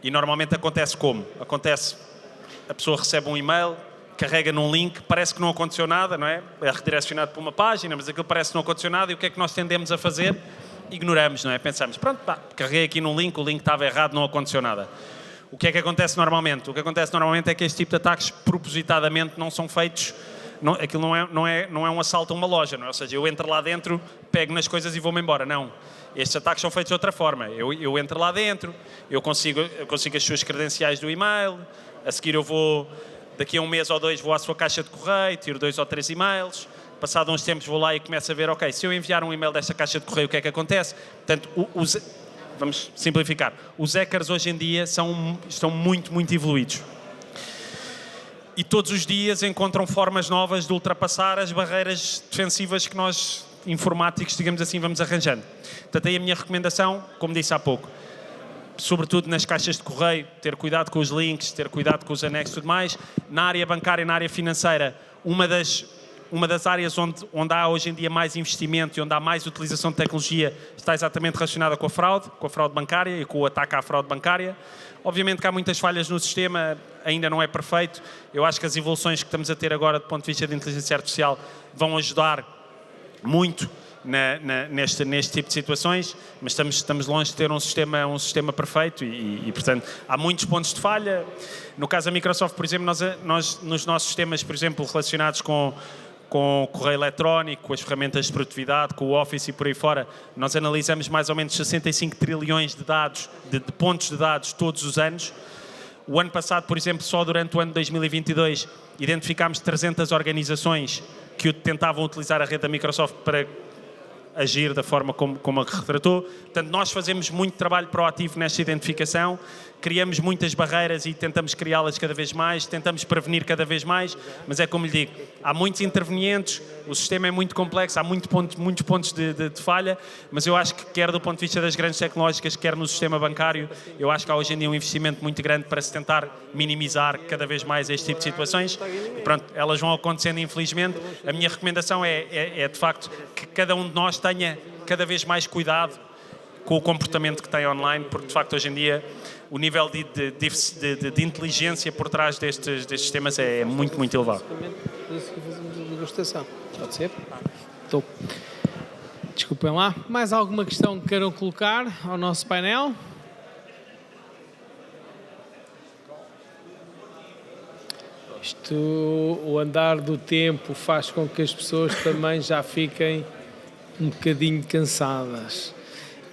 E normalmente acontece como? Acontece, a pessoa recebe um e-mail, carrega num link, parece que não aconteceu nada, não é? É redirecionado para uma página, mas aquilo parece que não aconteceu nada e o que é que nós tendemos a fazer? Ignoramos, não é? Pensamos, pronto, carreguei aqui num link, o link estava errado, não aconteceu nada. O que é que acontece normalmente? O que acontece normalmente é que este tipo de ataques propositadamente não são feitos, aquilo não é um assalto a uma loja, não é? Ou seja, eu entro lá dentro, pego nas coisas e vou-me embora, não. Estes ataques são feitos de outra forma. Eu entro lá dentro, eu consigo as suas credenciais do e-mail, a seguir eu vou... Daqui a um mês ou dois vou à sua caixa de correio, tiro 2 ou 3 e-mails, passado uns tempos vou lá e começo a ver, ok, se eu enviar um e-mail desta caixa de correio, o que é que acontece? Portanto, vamos simplificar, os hackers hoje em dia estão muito, muito evoluídos. E todos os dias encontram formas novas de ultrapassar as barreiras defensivas que nós, informáticos, digamos assim, vamos arranjando. Portanto, aí a minha recomendação, como disse há pouco, sobretudo nas caixas de correio, ter cuidado com os links, ter cuidado com os anexos e tudo mais. Na área bancária, na área financeira, uma das uma das áreas onde há hoje em dia mais investimento e onde há mais utilização de tecnologia está exatamente relacionada com a fraude bancária e com o ataque à fraude bancária. Obviamente que há muitas falhas no sistema, ainda não é perfeito. Eu acho que as evoluções que estamos a ter agora do ponto de vista de inteligência artificial vão ajudar muito neste tipo de situações, mas estamos longe de ter um sistema perfeito e, portanto, há muitos pontos de falha. No caso da Microsoft, por exemplo, nós nos nossos sistemas, por exemplo, relacionados com o correio eletrónico, com as ferramentas de produtividade, com o Office e por aí fora, nós analisamos mais ou menos 65 trilhões de dados, de pontos de dados todos os anos. O ano passado, por exemplo, só durante o ano de 2022, identificámos 300 organizações que tentavam utilizar a rede da Microsoft para agir da forma como a retratou. Portanto, nós fazemos muito trabalho proativo nesta identificação, criamos muitas barreiras e tentamos criá-las cada vez mais, tentamos prevenir cada vez mais, mas é como lhe digo, há muitos intervenientes, o sistema é muito complexo, há muitos pontos de falha, mas eu acho que quer do ponto de vista das grandes tecnológicas, quer no sistema bancário, eu acho que há hoje em dia um investimento muito grande para se tentar minimizar cada vez mais este tipo de situações. E pronto, elas vão acontecendo infelizmente. A minha recomendação é de facto que cada um de nós tenha cada vez mais cuidado com o comportamento que tem online, porque de facto hoje em dia o nível de inteligência por trás destes sistemas é muito, muito elevado. Pode ser? Estou. Desculpem lá. Mais alguma questão que queiram colocar ao nosso painel? O andar do tempo faz com que as pessoas também já fiquem um bocadinho cansadas.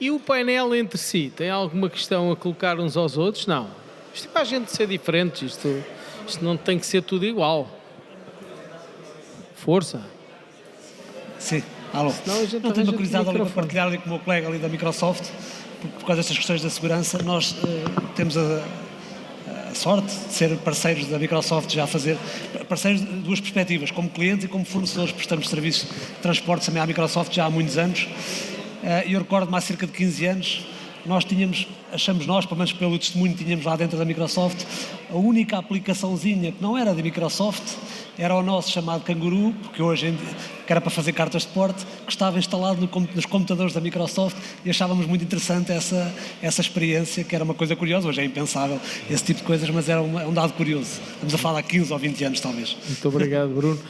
E o painel entre si, tem alguma questão a colocar uns aos outros? Não. Isto é para a gente ser diferente, isto não tem que ser tudo igual. Força. Sim, alô. Não tenho uma curiosidade ali para partilhar ali com o meu colega ali da Microsoft, por causa destas questões da segurança. Nós temos a sorte de ser parceiros da Microsoft, já a fazer parceiros de duas perspectivas, como clientes e como fornecedores. Prestamos serviços de transporte também à Microsoft já há muitos anos. Eu recordo-me há cerca de 15 anos, nós achamos nós, pelo menos pelo testemunho que tínhamos lá dentro da Microsoft, a única aplicaçãozinha que não era da Microsoft era o nosso chamado Canguru, porque hoje que era para fazer cartas de porte, que estava instalado nos computadores da Microsoft e achávamos muito interessante essa experiência, que era uma coisa curiosa. Hoje é impensável esse tipo de coisas, mas era um dado curioso. Estamos a falar há 15 ou 20 anos talvez. Muito obrigado, Bruno.